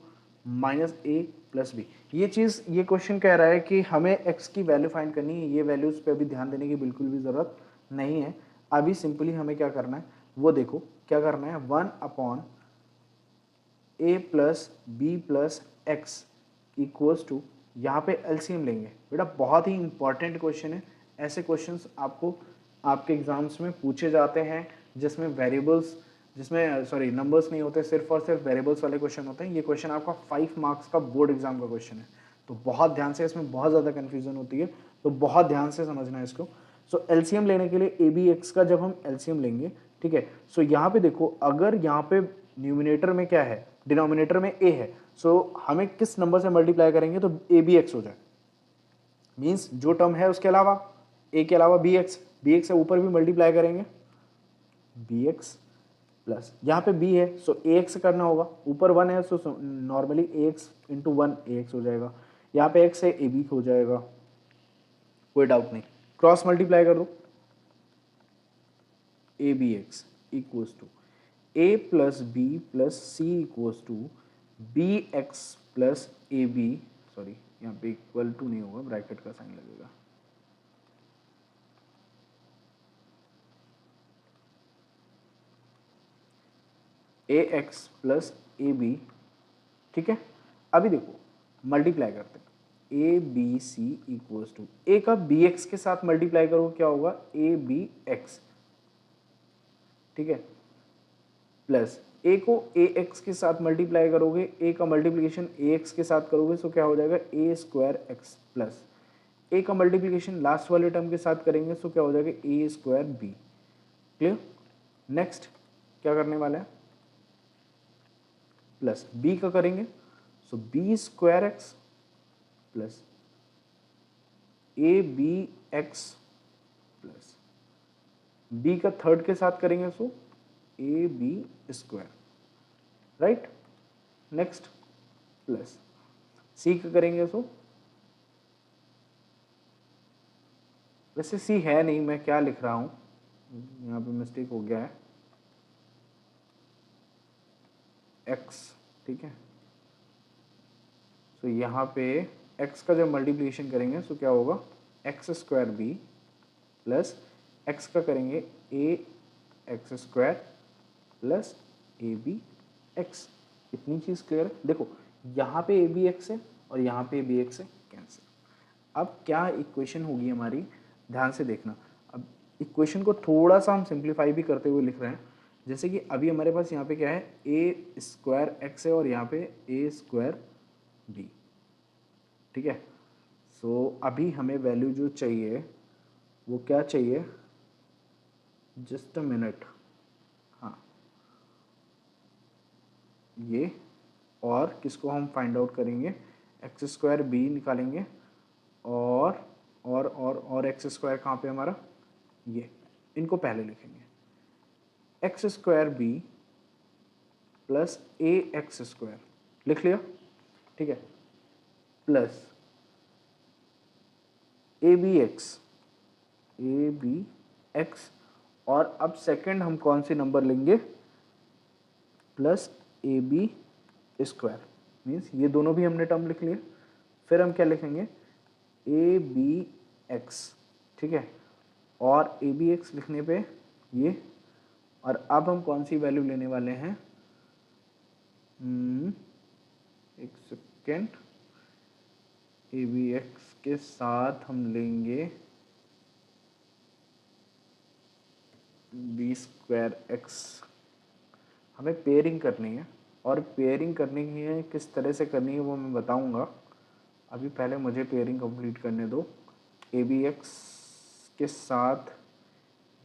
A: minus a plus b। ये question कह रहा है कि हमें x की value find करनी है। ये वैल्यूज पे अभी ध्यान देने की बिल्कुल भी ज़रूरत नहीं है। अभी सिंपली हमें क्या करना है वो देखो, क्या करना है, 1 upon a plus b plus x equals to, यहाँ पे एलसीएम लेंगे। बेटा बहुत ही इंपॉर्टेंट क्वेश्चन है, ऐसे क्वेश्चंस आपको आपके एग्जाम्स में पूछे जाते हैं जिसमें वेरिएबल्स, जिसमें सॉरी नंबर्स नहीं होते, सिर्फ और सिर्फ वेरिएबल्स वाले क्वेश्चन होते हैं। ये क्वेश्चन आपका 5 मार्क्स का बोर्ड एग्जाम का क्वेश्चन है, तो बहुत ध्यान से, इसमें बहुत ज़्यादा कन्फ्यूजन होती है, तो बहुत ध्यान से समझना है इसको। सो एलसीएम लेने के लिए ए बी एक्स का जब हम एलसीएम लेंगे, ठीक है, सो यहाँ पे देखो, अगर यहाँ पे न्यूमिनेटर में क्या है, डिनोमिनेटर में ए है, सो हमें किस नंबर से मल्टीप्लाई करेंगे तो ए बी एक्स हो जाए, मीन्स जो टर्म है उसके अलावा, ए के अलावा बी एक्स से ऊपर भी मल्टीप्लाई करेंगे, बी एक्स प्लस यहाँ पे बी है सो ए एक्स करना होगा, ऊपर 1 है सो नॉर्मली ए एक्स इंटू 1 ए एक्स हो जाएगा, यहाँ पे एक्स है ए बी हो जाएगा, कोई डाउट नहीं। क्रॉस मल्टीप्लाई कर दो, a b x equals to a plus b plus c equals to b x plus a b, sorry यहाँ पे इक्वल टू नहीं होगा, ब्रैकेट का साइन लगेगा, a x plus a b, ठीक है। अभी देखो मल्टीप्लाई करते हैं, a b c equals to, a का बी एक्स के साथ मल्टीप्लाई करो क्या होगा, ए बी एक्स, ठीक है, प्लस ए को ए एक्स के साथ मल्टीप्लाई करोगे, ए का मल्टीप्लिकेशन ए एक्स के साथ करोगे सो क्या हो जाएगा, ए स्क्वायर एक्स प्लस ए का मल्टीप्लिकेशन लास्ट वाले टर्म के साथ करेंगे सो क्या हो जाएगा, a square b. Clear. Next क्या करने वाले हैं, प्लस बी का करेंगे so b square x plus a b x plus b का थर्ड के साथ करेंगे so a b square, right. Next plus c का करेंगे सो, वैसे सी है नहीं, मैं क्या लिख रहा हूं, यहाँ पे मिस्टेक हो गया है, एक्स, ठीक है, तो यहाँ पे x का जब मल्टीप्लिकेशन करेंगे तो क्या होगा, x square b plus x का करेंगे a x square plus a b x. इतनी चीज़ क्लियर है। देखो यहाँ पे ए बी एक्स है और यहाँ पे ए बी एक्स है, कैंसिल। अब क्या इक्वेशन होगी हमारी, ध्यान से देखना। अब इक्वेशन को थोड़ा सा हम सिंप्लीफाई भी करते हुए लिख रहे हैं। जैसे कि अभी हमारे पास यहाँ पे क्या है, ए स्क्वायर एक्स है और यहाँ पे ए स्क्वायर बी, ठीक है। सो अभी हमें वैल्यू जो चाहिए वो क्या चाहिए, जस्ट अ मिनट, हाँ ये, और किसको हम फाइंड आउट करेंगे, एक्स स्क्वायर बी निकालेंगे और एक्स स्क्वायर कहाँ पे हमारा, ये, इनको पहले लिखेंगे, x square b plus a x square, लिख लिया, ठीक है, प्लस ए बी एक्स, और अब सेकंड हम कौन सी नंबर लेंगे, plus a b square, means ये दोनों भी हमने टर्म लिख लिए। फिर हम क्या लिखेंगे, ए बी एक्स, ठीक है, और ए बी एक्स लिखने पे ये, और अब हम कौन सी वैल्यू लेने वाले हैं, एक सेकेंड, ए बी एक्स के साथ हम लेंगे बी स्क्वायर एक्स। हमें पेयरिंग करनी है, और पेयरिंग करनी है किस तरह से करनी है वो मैं बताऊंगा। अभी पहले मुझे पेयरिंग कंप्लीट करने दो। ए बी एक्स के साथ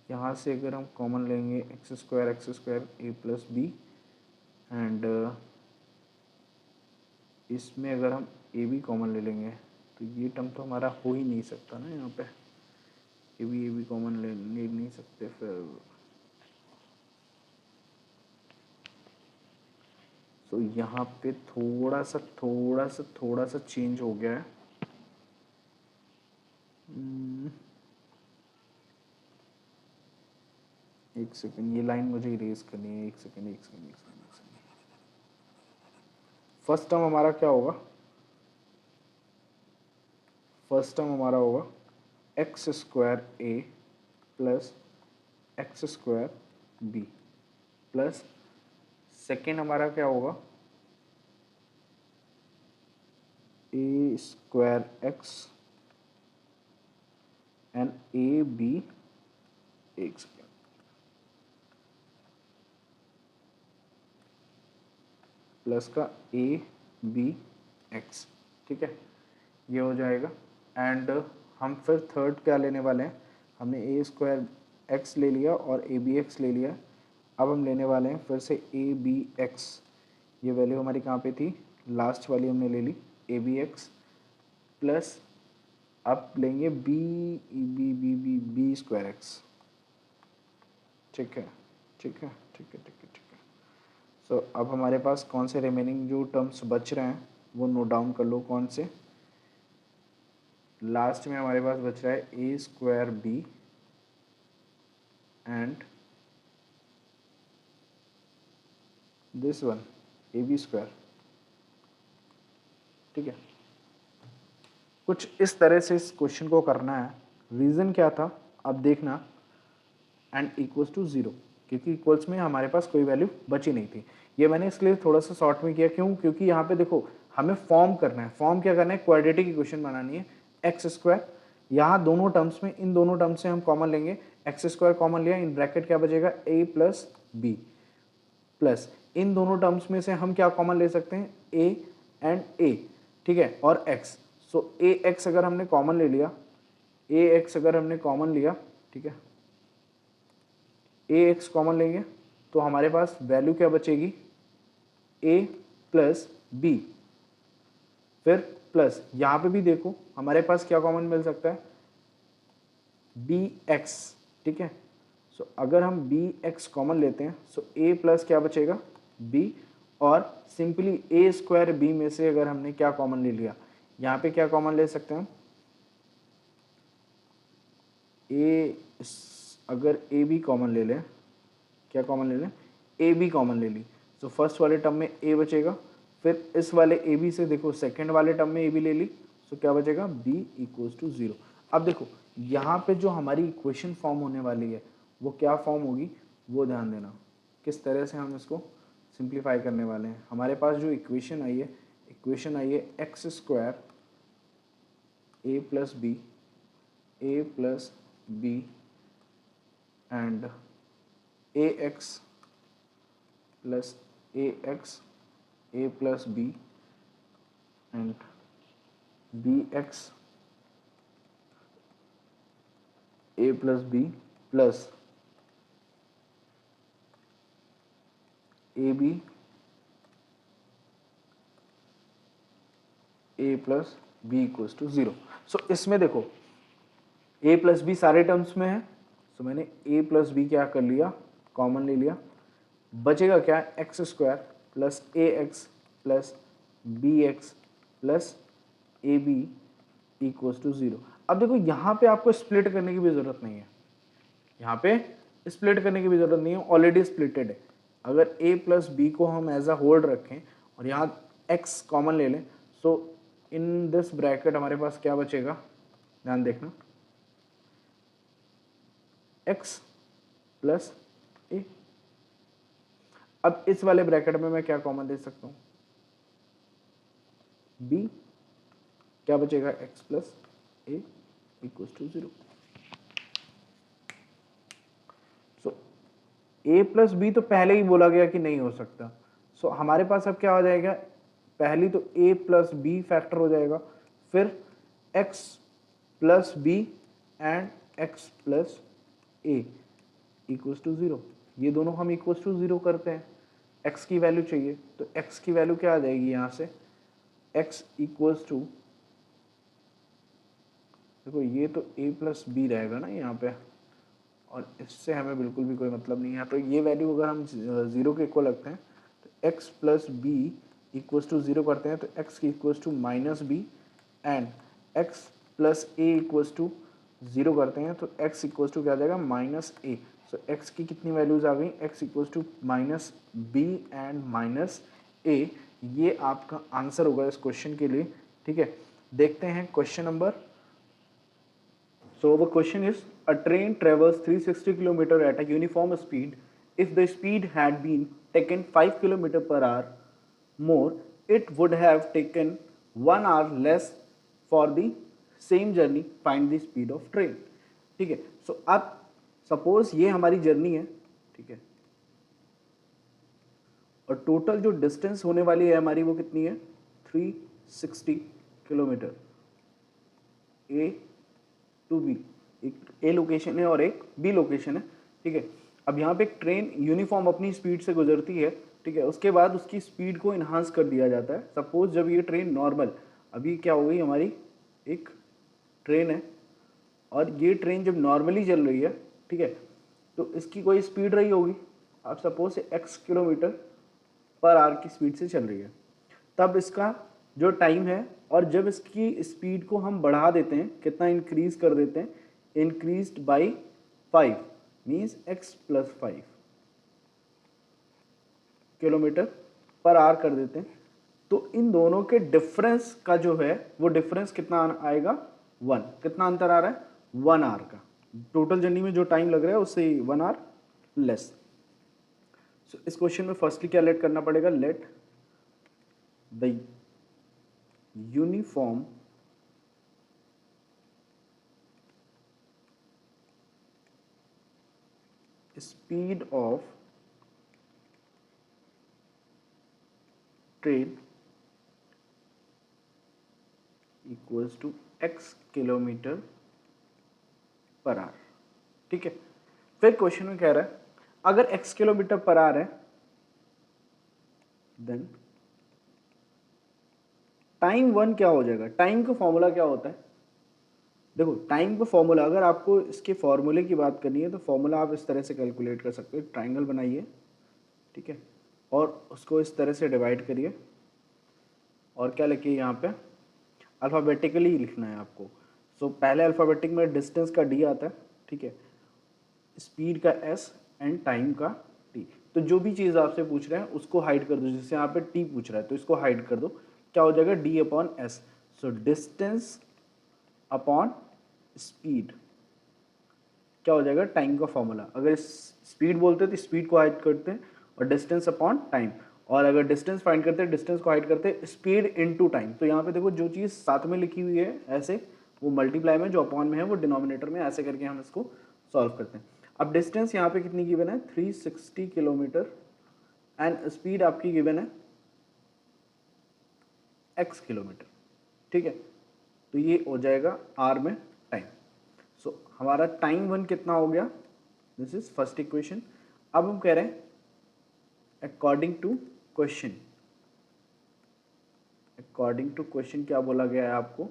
A: यहाँ से अगर हम कॉमन लेंगे x square a plus b, and इसमें अगर हम ए बी कॉमन ले लेंगे तो ये टर्म तो हमारा हो ही नहीं सकता ना, यहाँ पे ए बी कॉमन ले नहीं सकते। फिर तो यहाँ पे थोड़ा सा चेंज हो गया है। एक सेकंड, ये लाइन मुझे इरेज करनी है, एक सेकंड। फर्स्ट टर्म हमारा क्या होगा, फर्स्ट टर्म हमारा होगा x square a plus x square b, plus second हमारा क्या होगा, a square x and a b, एक सेकेंड, प्लस का ए बी एक्स, ठीक है, ये हो जाएगा। एंड हम फिर थर्ड क्या लेने वाले हैं, हमने ए स्क्वायर एक्स ले लिया और ए बी एक्स ले लिया। अब हम लेने वाले हैं फिर से ए बी एक्स, ये वैल्यू हमारी कहाँ पे थी, लास्ट वाली हमने ले ली, ए बी एक्स प्लस अब लेंगे बी स्क्वायर एक्स, ठीक है। सो अब हमारे पास कौन से रिमेनिंग जो टर्म्स बच रहे हैं वो नोट डाउन कर लो, कौन से। लास्ट में हमारे पास बच रहा है a square b and this one a b square, ठीक है। कुछ इस तरह से इस क्वेश्चन को करना है। रीज़न क्या था, अब देखना, एंड इक्वल्स टू 0, क्योंकि इक्वल्स में हमारे पास कोई वैल्यू बची नहीं थी। ये मैंने इसलिए थोड़ा सा शॉर्ट में किया, क्यों, क्योंकि यहाँ पे देखो हमें फॉर्म करना है। फॉर्म क्या करना है, क्वाड्रेटिक इक्वेशन बनानी है। एक्स स्क्वायर यहाँ दोनों टर्म्स में, इन दोनों टर्म्स से हम कॉमन लेंगे, एक्स स्क्वायर कॉमन लिया, इन ब्रैकेट क्या बचेगा, ए प्लस बी, प्लस इन दोनों टर्म्स में से हम क्या कॉमन ले सकते हैं, ए एंड ए, ठीक है, और एक्स। सो ए एक्स अगर हमने कॉमन ले लिया, ए एक्स अगर हमने कॉमन लिया, ठीक है, ए एक्स कॉमन लेंगे तो हमारे पास वैल्यू क्या बचेगी, ए प्लस बी, फिर प्लस यहाँ पे भी देखो हमारे पास क्या कॉमन मिल सकता है, बी एक्स, ठीक है। सो अगर हम बी एक्स कॉमन लेते हैं सो ए प्लस क्या बचेगा, बी, और सिंपली ए स्क्वायर बी में से अगर हमने क्या कॉमन ले लिया, यहाँ पे क्या कॉमन ले सकते हैं हम, ए, अगर ए बी कॉमन ले लें, क्या कॉमन ले लें, ए बी कॉमन ले ली, तो फर्स्ट वाले टर्म में ए बचेगा, फिर इस वाले ए बी से देखो सेकंड वाले टर्म में ए बी ले ली, सो क्या बचेगा b इक्वल्स टू 0। अब देखो यहाँ पे जो हमारी इक्वेशन फॉर्म होने वाली है वो क्या फॉर्म होगी, वो ध्यान देना किस तरह से हम इसको सिंप्लीफाई करने वाले हैं। हमारे पास जो इक्वेशन आई है x square a plus b and a x a plus b and b x a plus b plus a b a plus b equals to 0। So इसमें देखो a प्लस बी सारे टर्म्स में है, सो मैंने a plus B क्या कर लिया, common ले लिया, बचेगा क्या x square plus a x plus b x plus a b equals to 0। अब देखो यहाँ पे आपको स्प्लिट करने की भी जरूरत नहीं है, यहाँ पे स्प्लिट करने की भी जरूरत नहीं है, ऑलरेडी स्प्लिटेड है। अगर a प्लस बी को हम एज अ होल्ड रखें और यहाँ x कॉमन ले लें, सो इन दिस ब्रैकेट हमारे पास क्या बचेगा, ध्यान देखना, x प्लस ए। अब इस वाले ब्रैकेट में मैं क्या कॉमन दे सकता हूँ, b, क्या बचेगा x plus a equal to 0। So a plus b तो पहले ही बोला गया कि नहीं हो सकता, सो हमारे पास अब क्या हो जाएगा, पहली तो a प्लस बी फैक्टर हो जाएगा, फिर x plus b and x plus a equals to 0। ये दोनों हम इक्वल्स टू 0 करते हैं, x की वैल्यू चाहिए तो x की वैल्यू क्या आ जाएगी यहाँ से, x इक्वल्स टू, देखो ये तो a प्लस बी रहेगा ना यहाँ पे, और इससे हमें बिल्कुल भी कोई मतलब नहीं है, तो ये वैल्यू अगर हम 0 के इक्वल रखते हैं तो x plus b equals to 0 करते हैं तो x की equals to minus b and x plus a equals to 0 करते हैं तो x इक्वल्स टू क्या आ जाएगा माइनस ए। सो x की कितनी वैल्यूज आ गई, x equals to minus b and minus a. ये आपका आंसर होगा इस क्वेश्चन के लिए, ठीक है। देखते हैं question number. So the question is a train travels 360 km at a uniform speed. If the speed had been taken 5 km per hour more, it would have taken 1 hour less for the same journey. Find the speed of train. ठीक है, सो अब suppose ये हमारी journey है, ठीक है, और total जो डिस्टेंस होने वाली है हमारी वो कितनी है 360 किलोमीटर ए टू बी, एक ए लोकेशन है और एक बी लोकेशन है, ठीक है। अब यहाँ पे एक ट्रेन यूनिफॉर्म अपनी स्पीड से गुजरती है, ठीक है, उसके बाद उसकी स्पीड को इन्हांस कर दिया जाता है। सपोज जब ये ट्रेन नॉर्मल, अभी क्या हो गई हमारी एक ट्रेन है और ये ट्रेन जब नॉर्मली चल रही है, ठीक है, तो इसकी कोई स्पीड रही होगी, आप suppose x kilometre per our की स्पीड से चल रही है, तब इसका जो टाइम है, और जब इसकी स्पीड को हम बढ़ा देते हैं, कितना इंक्रीज कर देते हैं, increased by 5 means x plus 5 kilometre per our कर देते हैं, तो इन दोनों के डिफरेंस का जो है वो डिफरेंस कितना आएगा 1। कितना अंतर आ रहा है 1 आवर का, टोटल जर्नी में जो टाइम लग रहा है उससे 1 आवर लेस। सो इस क्वेश्चन में फर्स्टली क्या लेट करना पड़ेगा, let the uniform speed of train equals to x kilometre per our, ठीक है। फिर क्वेश्चन में कह रहा है अगर x किलोमीटर पर आवर है देन टाइम 1 क्या हो जाएगा। टाइम का फॉर्मूला क्या होता है, देखो टाइम का फॉर्मूला, अगर आपको इसके फॉर्मूले की बात करनी है तो फॉर्मूला आप इस तरह से कैलकुलेट कर सकते हो। ट्राइंगल बनाइए, ठीक है, और उसको इस तरह से डिवाइड करिए और क्या लिखिए यहाँ पे अल्फ़ाबेटिकली लिखना है आपको। सो पहले अल्फ़ाबेटिक में डिस्टेंस का डी आता है, ठीक है, स्पीड का एस एंड टाइम का टी। तो जो भी चीज़ आपसे पूछ रहे हैं उसको हाइड कर दो, जैसे यहाँ पे टी पूछ रहा है तो इसको हाइड कर दो, क्या हो जाएगा D upon S. So distance upon speed क्या हो जाएगा, टाइम का फॉर्मूला। अगर स्पीड बोलते तो स्पीड को हाइड करते हैं और डिस्टेंस अपॉन टाइम, और अगर डिस्टेंस फाइंड करते हैं डिस्टेंस को हाइड करते हैं स्पीड इनटू टाइम। तो यहाँ पे देखो जो चीज़ साथ में लिखी हुई है ऐसे, वो मल्टीप्लाई में, जो अपॉन में है वो डिनोमिनेटर में, ऐसे करके हम इसको सॉल्व करते हैं। अब डिस्टेंस यहाँ पे कितनी गिवन है, 360 किलोमीटर, एंड स्पीड आपकी गिवन है x किलोमीटर, ठीक है। तो ये हो जाएगा r में टाइम। सो हमारा टाइम 1 कितना हो गया, दिस इज फर्स्ट इक्वेशन। अब हम कह रहे हैं according to question, according to question क्या बोला गया है आपको,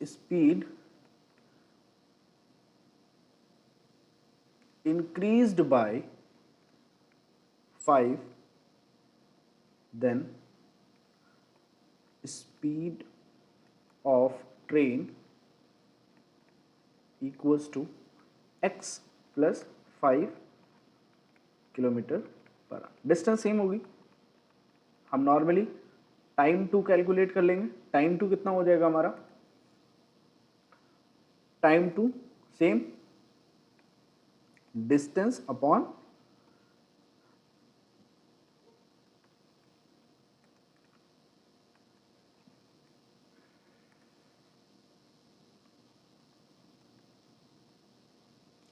A: speed increased by 5, then speed of train equals to x plus 5 kilometre per our. Distance same होगी, हम नॉर्मली टाइम 2 कैलकुलेट कर लेंगे। टाइम 2 कितना हो जाएगा हमारा, time 2 same distance upon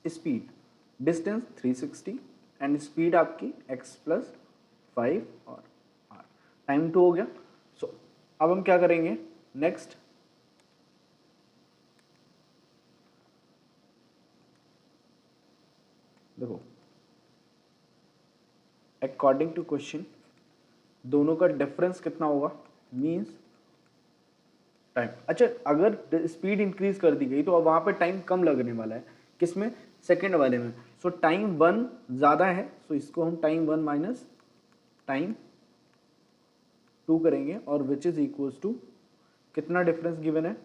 A: speed, distance 360 and speed आपकी x प्लस 5 और r, टाइम 2 हो गया। सो अब हम क्या करेंगे, नेक्स्ट देखो अकॉर्डिंग टू क्वेश्चन दोनों का डिफरेंस कितना होगा, मींस टाइम। अच्छा अगर स्पीड इंक्रीज कर दी गई तो अब वहां पे टाइम कम लगने वाला है, किसमें, सेकंड वाले में। सो टाइम 1 ज़्यादा है, सो इसको हम टाइम 1 माइनस टाइम 2 करेंगे, और विच इज इक्वल्स टू कितना डिफरेंस गिवन है,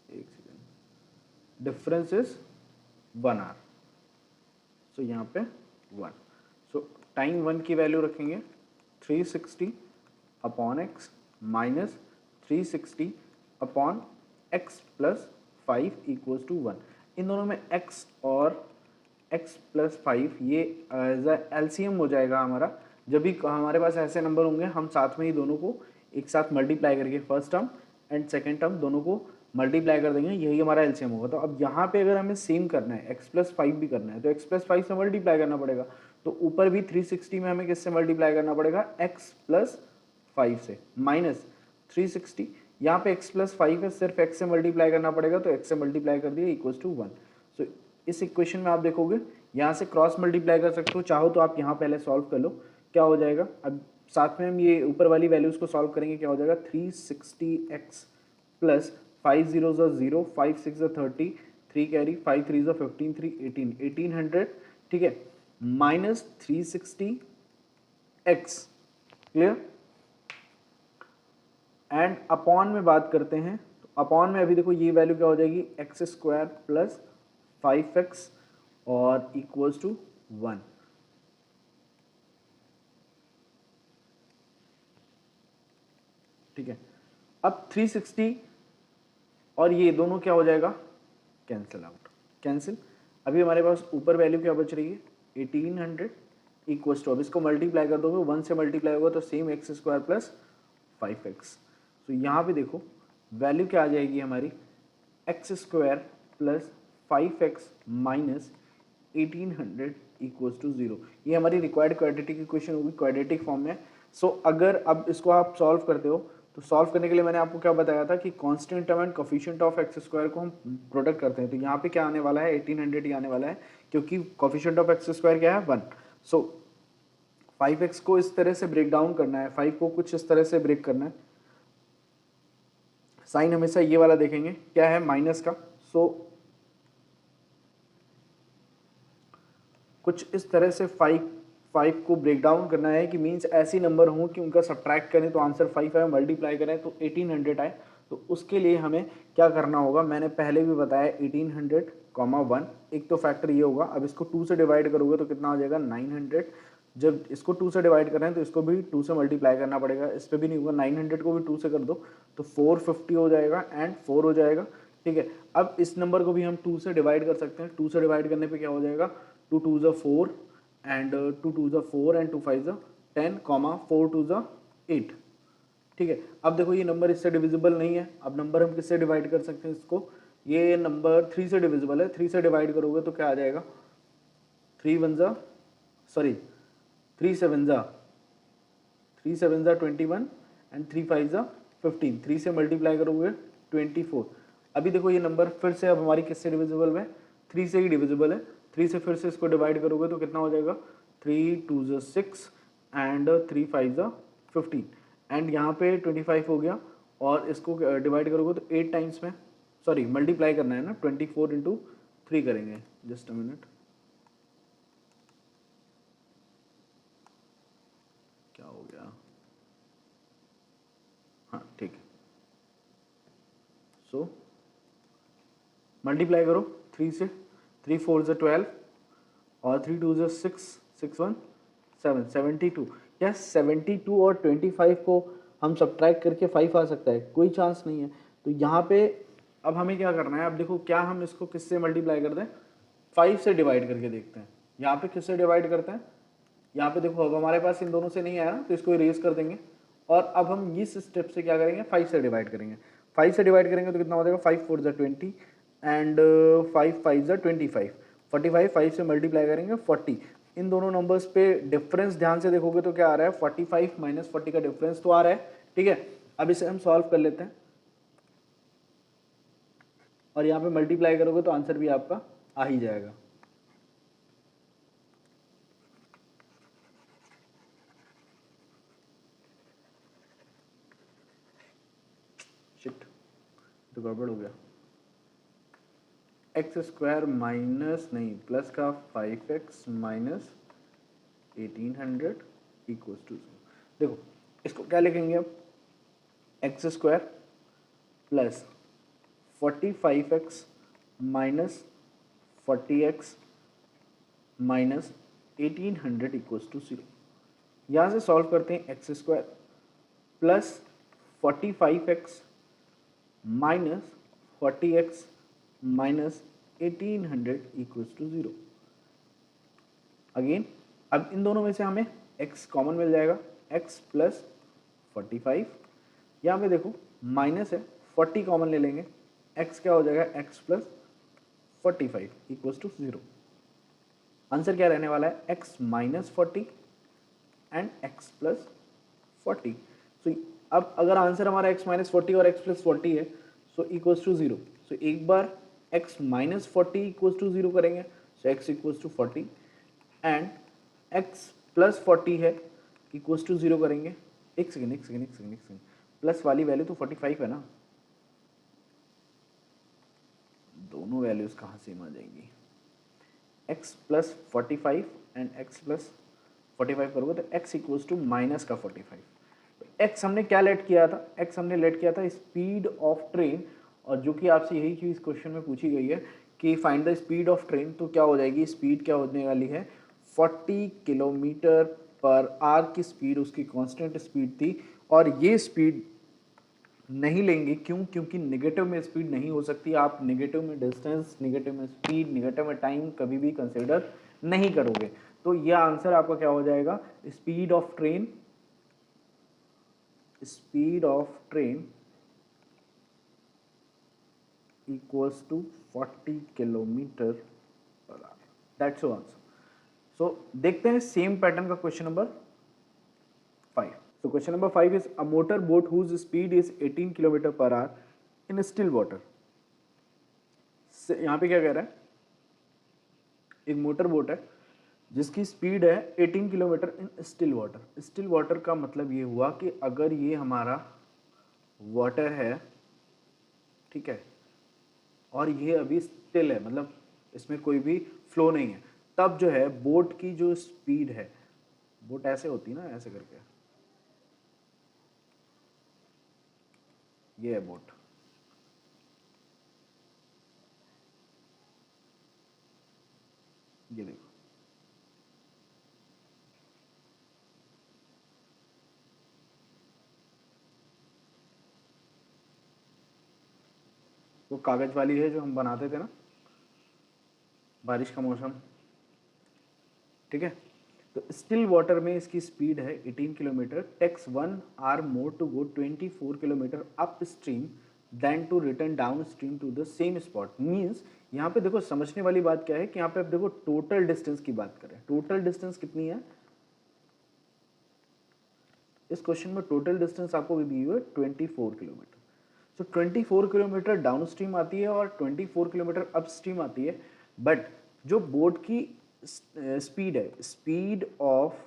A: एक सेकेंड, डिफरेंस इज 1 आवर। सो यहाँ पे 1, सो टाइम 1 की वैल्यू रखेंगे 360 upon x minus 360 upon x plus 5 equals to 1। इन दोनों में x और x प्लस 5 ये एज एलसीएम हो जाएगा हमारा। जब भी हमारे पास ऐसे नंबर होंगे हम साथ में ही दोनों को एक साथ मल्टीप्लाई करके first term and second term दोनों को मल्टीप्लाई कर देंगे, यही हमारा एलसीएम होगा। तो अब यहाँ पे अगर हमें सेम करना है x प्लस 5 भी करना है तो x प्लस 5 से मल्टीप्लाई करना पड़ेगा। तो ऊपर भी 360 में हमें किससे मल्टीप्लाई करना पड़ेगा, x प्लस 5 से, माइनस 360 यहाँ पे x प्लस 5 है, सिर्फ x से मल्टीप्लाई करना पड़ेगा, तो x से मल्टीप्लाई कर दिया इक्वल्स टू 1। सो इस इक्वेशन में आप देखोगे यहाँ से क्रॉस मल्टीप्लाई कर सकते हो, चाहो तो आप यहाँ पहले सॉल्व कर लो क्या हो जाएगा। अब साथ में हम ये ऊपर वाली वैल्यूज को सॉल्व करेंगे, क्या हो जाएगा 360x प्लस 5 0 0, 5 6 30, 3 कैरी, 5 3 15, 3 18, 1800, ठीक है, minus 360x, clear. And upon में बात करते हैं, तो अपॉन में अभी देखो ये वैल्यू क्या हो जाएगी, एक्स स्क्वायर प्लस 5x और इक्वल्स टू 1। ठीक है, अब 360 और ये दोनों क्या हो जाएगा, कैंसिल आउट, कैंसिल। अभी हमारे पास ऊपर वैल्यू क्या बच रही है 1800 इक्वल्स टू, अब इसको मल्टीप्लाई कर दोगे 1 से मल्टीप्लाई होगा तो same x square plus 5x। तो यहाँ पे देखो वैल्यू क्या आ जाएगी हमारी, x square plus 5x minus 1800 equals to 0। ये हमारी रिक्वायर्ड क्वाड्रेटिक इक्वेशन होगी, क्वाड्रेटिक फॉर्म में। सो अगर अब इसको आप सॉल्व करते हो तो सॉल्व करने के लिए मैंने आपको क्या बताया था कि constant term and coefficient of x square को हम प्रोडक्ट करते हैं। तो यहाँ पे क्या आने वाला है 1800 ही आने वाला है, क्योंकि कोफिशिएंट ऑफ एक्स स्क्वायर क्या है 1। सो 5x को इस तरह से ब्रेक डाउन करना है, 5 को कुछ इस तरह से ब्रेक करना है, साइन हमेशा ये वाला देखेंगे क्या है माइनस का। सो कुछ इस तरह से 5 को ब्रेक डाउन करना है कि मींस ऐसी नंबर हों कि उनका सब्ट्रैक्ट करें तो आंसर 5 आए, मल्टीप्लाई करें तो 1800 आए। तो उसके लिए हमें क्या करना होगा, मैंने पहले भी बताया 1800 कॉमा 1, एक तो फैक्टर ये होगा। अब इसको 2 से डिवाइड करोगे तो कितना हो जाएगा 900। जब इसको 2 से डिवाइड कर रहे हैं तो इसको भी 2 से मल्टीप्लाई करना पड़ेगा, इस पर भी नहीं होगा, 900 को भी 2 से कर दो तो 450 हो जाएगा एंड 4 हो जाएगा, ठीक है। अब इस नंबर को भी हम 2 से डिवाइड कर सकते हैं, 2 से डिवाइड करने पे क्या हो जाएगा 2 2 ज़ा 4 एंड 2 2 ज़ा 4 एंड 2 5 ज़ा 10 कॉमा 4 2 ज़ा 8, ठीक है। अब देखो ये नंबर इससे डिविजिबल नहीं है, अब नंबर हम किससे डिवाइड कर सकते हैं इसको, ये नंबर 3 से डिविजिबल है, 3 से डिवाइड करोगे तो क्या आ जाएगा 3 1 ज़ा सॉरी 3 7 ज़ा 21 एंड 3 5 ज़ा 15, 3 से मल्टीप्लाई करोगे 24। अभी देखो ये नंबर फिर से अब हमारी किससे डिविजिबल है 3 से ही डिविजिबल है, 3 से फिर से इसको डिवाइड करोगे तो कितना हो जाएगा 3 2 ज़ा 6 एंड 3 5 ज़ा 15 एंड यहाँ पे 25 हो गया और इसको डिवाइड करोगे तो 8 टाइम्स में सॉरी मल्टीप्लाई करना है ना 24 इंटू 3 करेंगे, जस्ट अ मिनट क्या हो गया, हाँ ठीक है। सो मल्टीप्लाई करो 3 से, 3 4 ज़ा 12 और 3 2 ज़ा 6 6 1 7 72। यस 72 और 25 को हम सब्ट्रैक्ट करके 5 आ सकता है, कोई चांस नहीं है। तो यहाँ पे अब हमें क्या करना है, अब देखो क्या हम इसको किससे मल्टीप्लाई कर दें 5 से डिवाइड करके देखते हैं। यहाँ पे किससे डिवाइड करते हैं, यहाँ पे देखो अब हमारे पास इन दोनों से नहीं आया ना तो इसको इरेज कर देंगे और अब हम इस स्टेप से क्या करेंगे 5 से डिवाइड करेंगे। 5 से डिवाइड करेंगे तो कितना हो जाएगा 5 4 ज़ा 20 एंड 5 5 ज़ा 25 45, 5 से मल्टीप्लाई करेंगे 40। इन दोनों नंबर्स पे डिफरेंस ध्यान से देखोगे तो क्या आ रहा है 45 माइनस 40 का डिफरेंस तो आ रहा है, ठीक है। अब इसे हम सॉल्व कर लेते हैं और यहाँ पे मल्टीप्लाई करोगे तो आंसर भी आपका आ ही जाएगा। शिट तो गड़बड़ हो गया, एक्स स्क्वायर माइनस नहीं प्लस का 5x माइनस 1800 इक्वल्स टू 0। देखो इसको क्या लिखेंगे अब x square plus 45x minus 40x minus 1800 equals to 0। यहाँ से सॉल्व करते हैं x square plus 45x minus 40x minus 1800 equals to 0। Again अब इन दोनों में से हमें x कॉमन मिल जाएगा, x प्लस 45, यहाँ पे देखो माइनस है 40 कॉमन ले लेंगे, x क्या हो जाएगा x plus 45 equals to 0। Answer क्या रहने वाला है x minus 40 and x plus 40। So अब अगर आंसर हमारा x माइनस 40 और x प्लस 40 है सो इक्वल्स टू 0। सो एक बार x माइनस 40 इक्वल्स टू 0 करेंगे so x equals to 40 and x plus 40 है इक्वल्स टू 0 करेंगे। एक सेकेंड प्लस वाली वैल्यू तो 45 है ना, दोनों वैल्यूज कहाँ सेम आ जाएंगी, x plus 45 and x plus 45 करोगे तो x इक्वल्स टू माइनस का 45। तो x हमने क्या लेट किया था, x हमने लेट किया था स्पीड ऑफ ट्रेन, और जो कि आपसे यही चीज़ क्वेश्चन में पूछी गई है कि find the speed of train. तो क्या हो जाएगी स्पीड क्या होने वाली है 40 किलोमीटर पर आवर की स्पीड उसकी कांस्टेंट स्पीड थी, और ये स्पीड नहीं लेंगे क्यों, क्योंकि नेगेटिव में स्पीड नहीं हो सकती, आप नेगेटिव में डिस्टेंस, नेगेटिव में स्पीड, नेगेटिव में टाइम कभी भी कंसिडर नहीं करोगे। तो यह आंसर आपका क्या हो जाएगा speed of train, speed of train equals to 40 kilometre per hour, that's your answer. So देखते हैं सेम पैटर्न का question number 5। So question number 5 is a motor boat whose speed is 18 kilometre per hour in still water. यहाँ पे क्या कह रहा है एक मोटर बोट है जिसकी स्पीड है 18 किलोमीटर इन स्टिल वाटर। स्टिल वाटर का मतलब ये हुआ कि अगर ये हमारा वाटर है, ठीक है, और ये अभी स्टिल है मतलब इसमें कोई भी फ्लो नहीं है, तब जो है बोट की जो स्पीड है, बोट ऐसे होती है ना ऐसे करके, ये है बोट, ये देखो, वो कागज वाली है जो हम बनाते थे ना, बारिश का मौसम, ठीक है। तो स्टिल वाटर में इसकी स्पीड है 18 kilometre, takes 1 hour more to go 24 kilometre upstream then to return downstream to the same spot. Means यहाँ पे देखो समझने वाली बात क्या है कि यहाँ पे आप देखो टोटल डिस्टेंस की बात करें, टोटल डिस्टेंस कितनी है इस क्वेश्चन में, टोटल डिस्टेंस आपको दी हुई है 24 किलोमीटर। सो 24 किलोमीटर डाउन स्ट्रीम आती है और 24 किलोमीटर अप स्ट्रीम आती है, बट जो बोट की स्पीड है, speed of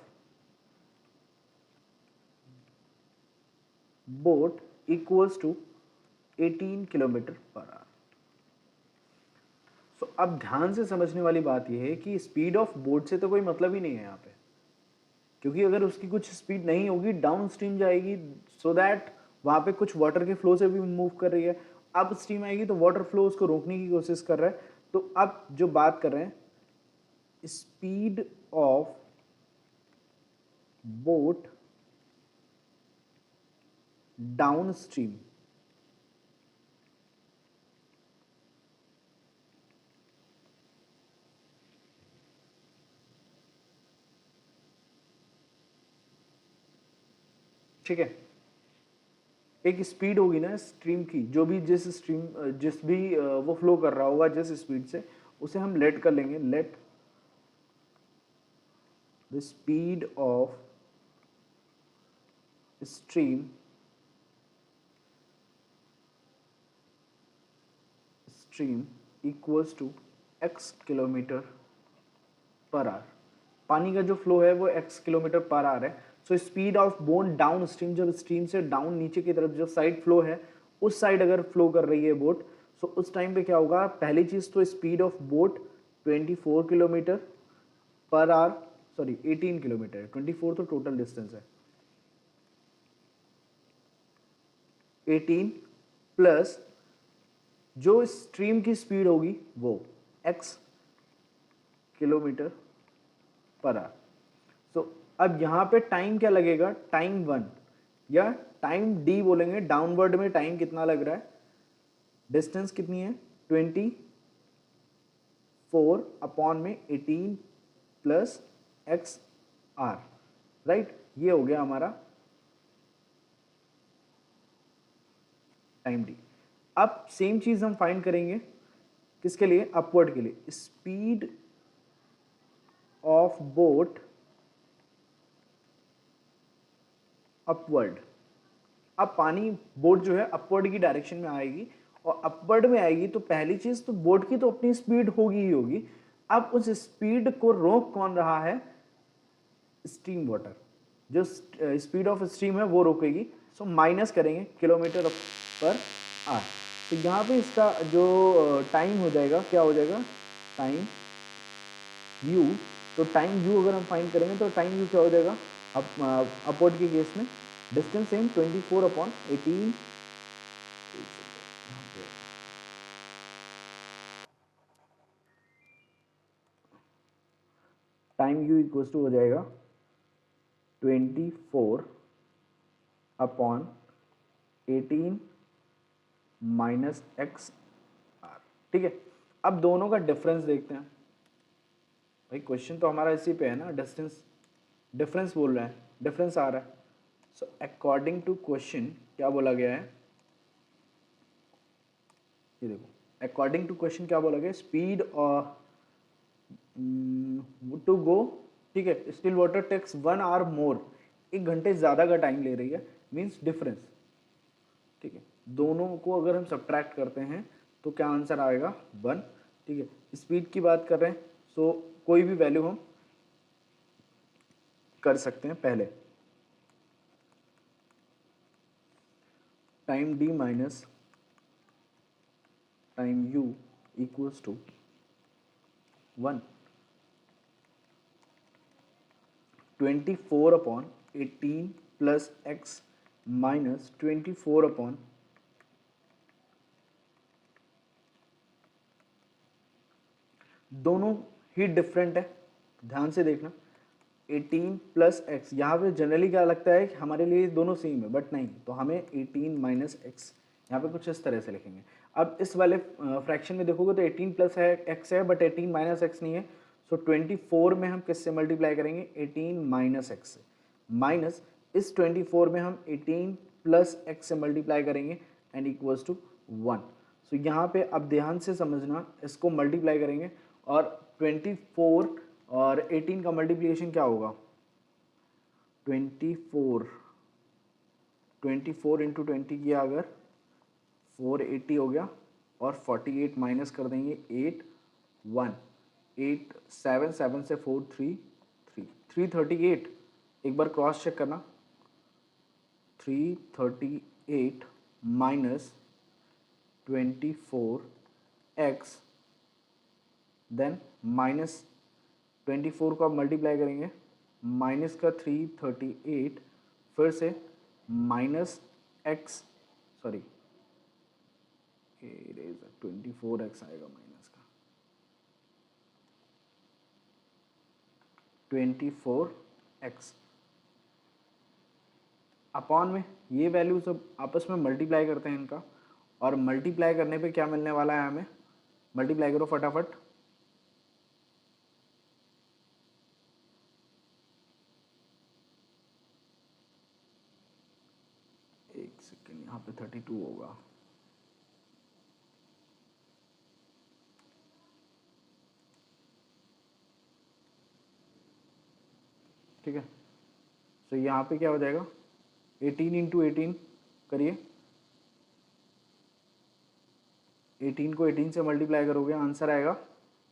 A: boat equals to 18 kilometre per hour. So अब ध्यान से समझने वाली बात यह है कि स्पीड ऑफ बोट से तो कोई मतलब ही नहीं है यहाँ पे, क्योंकि अगर उसकी कुछ स्पीड नहीं होगी डाउन स्ट्रीम जाएगी, सो दैट वहां पे कुछ वाटर के फ्लो से भी मूव कर रही है, अप स्ट्रीम आएगी तो वाटर फ्लो उसको रोकने की कोशिश कर रहा है। तो अब जो बात कर रहे हैं speed of boat down stream, ठीक है। एक स्पीड होगी ना स्ट्रीम की, जो भी जिस स्ट्रीम जिस भी वो फ्लो कर रहा होगा जिस स्पीड से, उसे हम लेट कर लेंगे, let the speed of stream equals to x kilometre per hour. पानी का जो फ्लो है वो x किलोमीटर पर आवर है। So speed of boat down stream, जब स्ट्रीम से डाउन नीचे की तरफ जो साइड फ्लो है उस साइड अगर फ्लो कर रही है बोट, सो उस टाइम पे क्या होगा, पहली चीज तो speed of boat 24 kilometre per our, sorry 18 kilometre, 24 तो टोटल डिस्टेंस है, 18 प्लस जो स्ट्रीम की स्पीड होगी वो x kilometre per hour. So अब यहां पे टाइम क्या लगेगा, टाइम 1 या टाइम d बोलेंगे, डाउनवर्ड में टाइम कितना लग रहा है, डिस्टेंस कितनी है 24 अपॉन में 18 प्लस एक्स आर, राइट। ये हो गया हमारा टाइम डी। अब सेम चीज हम फाइंड करेंगे किसके लिए, अपवर्ड के लिए, स्पीड ऑफ बोट अपवर्ड। अब पानी बोट जो है अपवर्ड की डायरेक्शन में आएगी, और अपवर्ड में आएगी तो पहली चीज तो बोट की तो अपनी स्पीड होगी ही होगी। अब उस स्पीड को रोक कौन रहा है, स्ट्रीम वाटर, जो स्पीड ऑफ स्ट्रीम है वो रोकेगी। सो माइनस करेंगे किलोमीटर पर आवर, तो यहाँ पे इसका जो टाइम हो जाएगा क्या हो जाएगा, टाइम यू। तो टाइम यू अगर हम फाइंड करेंगे तो टाइम यू क्या हो जाएगा, अपवर्ड के केस में distance same 24 upon 18, time u equal to हो जाएगा 24 अपॉन 18 माइनस एक्स आर, ठीक है। अब दोनों का डिफरेंस देखते हैं, भाई क्वेश्चन तो हमारा इसी पे है ना, डिस्टेंस डिफरेंस बोल रहा है, डिफरेंस आ रहा है। सो अकॉर्डिंग टू क्वेश्चन क्या बोला गया है, ये देखो, अकॉर्डिंग टू क्वेश्चन क्या बोला गया, स्पीड और टू गो, ठीक है, स्टिल वाटर टेक्स 1 hour मोर, 1 घंटे ज़्यादा का टाइम ले रही है, मीन्स डिफरेंस, ठीक है। दोनों को अगर हम सब्ट्रैक्ट करते हैं तो क्या आंसर आएगा 1, ठीक है। स्पीड की बात कर रहे हैं, सो कोई भी वैल्यू हम कर सकते हैं पहले, time d minus time u equals to 1, 24 upon 18 plus x minus 24 upon, दोनों ही डिफरेंट है, ध्यान से देखना। 18 प्लस एक्स, यहाँ पे जनरली क्या लगता है कि हमारे लिए दोनों सेम है, बट नहीं, तो हमें 18 माइनस एक्स यहाँ पे कुछ इस तरह से लिखेंगे। अब इस वाले फ्रैक्शन में देखोगे तो 18 प्लस है एक्स है, बट 18 माइनस एक्स नहीं है। सो 24 में हम किससे मल्टीप्लाई करेंगे, 18 माइनस एक्स से, माइनस इस 24 में हम 18 प्लस एक्स से मल्टीप्लाई करेंगे एंड इक्वल्स टू 1। सो यहाँ पे अब ध्यान से समझना, इसको मल्टीप्लाई करेंगे और 24 और 18 का मल्टीप्लिकेशन क्या होगा, 24 इंटू 20 किया अगर 480 हो गया, और 48 माइनस कर देंगे 8 1 8 7 7 से 4 3 3 338। एक बार क्रॉस चेक करना, 338 माइनस 24x, देन माइनस 24 को आप मल्टीप्लाई करेंगे, माइनस का 338, फिर से माइनस x, सॉरी 24x आएगा, माइनस का 24x अपॉन में ये वैल्यू सब आपस में मल्टीप्लाई करते हैं इनका, और मल्टीप्लाई करने पे क्या मिलने वाला है हमें, मल्टीप्लाई करो फटाफट, एक सेकेंड, यहाँ पे 32 होगा, ठीक है। तो यहाँ पे क्या हो जाएगा, 18 इंटू 18 करिए, 18 को 18 से मल्टीप्लाई करोगे, आंसर आएगा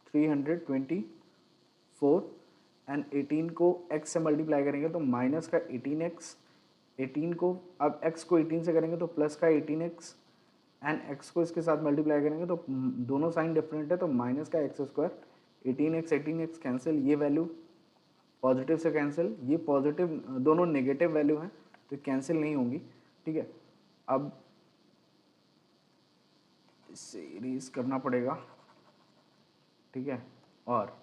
A: 324, एंड 18 को x से मल्टीप्लाई करेंगे तो माइनस का 18x, 18 को अब x को 18 से करेंगे तो प्लस का 18x, एंड x को इसके साथ मल्टीप्लाई करेंगे तो दोनों साइन डिफरेंट है तो माइनस का एक्स स्क्वायर, 18x कैंसिल, ये वैल्यू पॉजिटिव से कैंसिल, ये पॉजिटिव दोनों नेगेटिव वैल्यू हैं तो कैंसिल नहीं होंगी, ठीक है। अब इससे इरेज करना पड़ेगा, ठीक है। और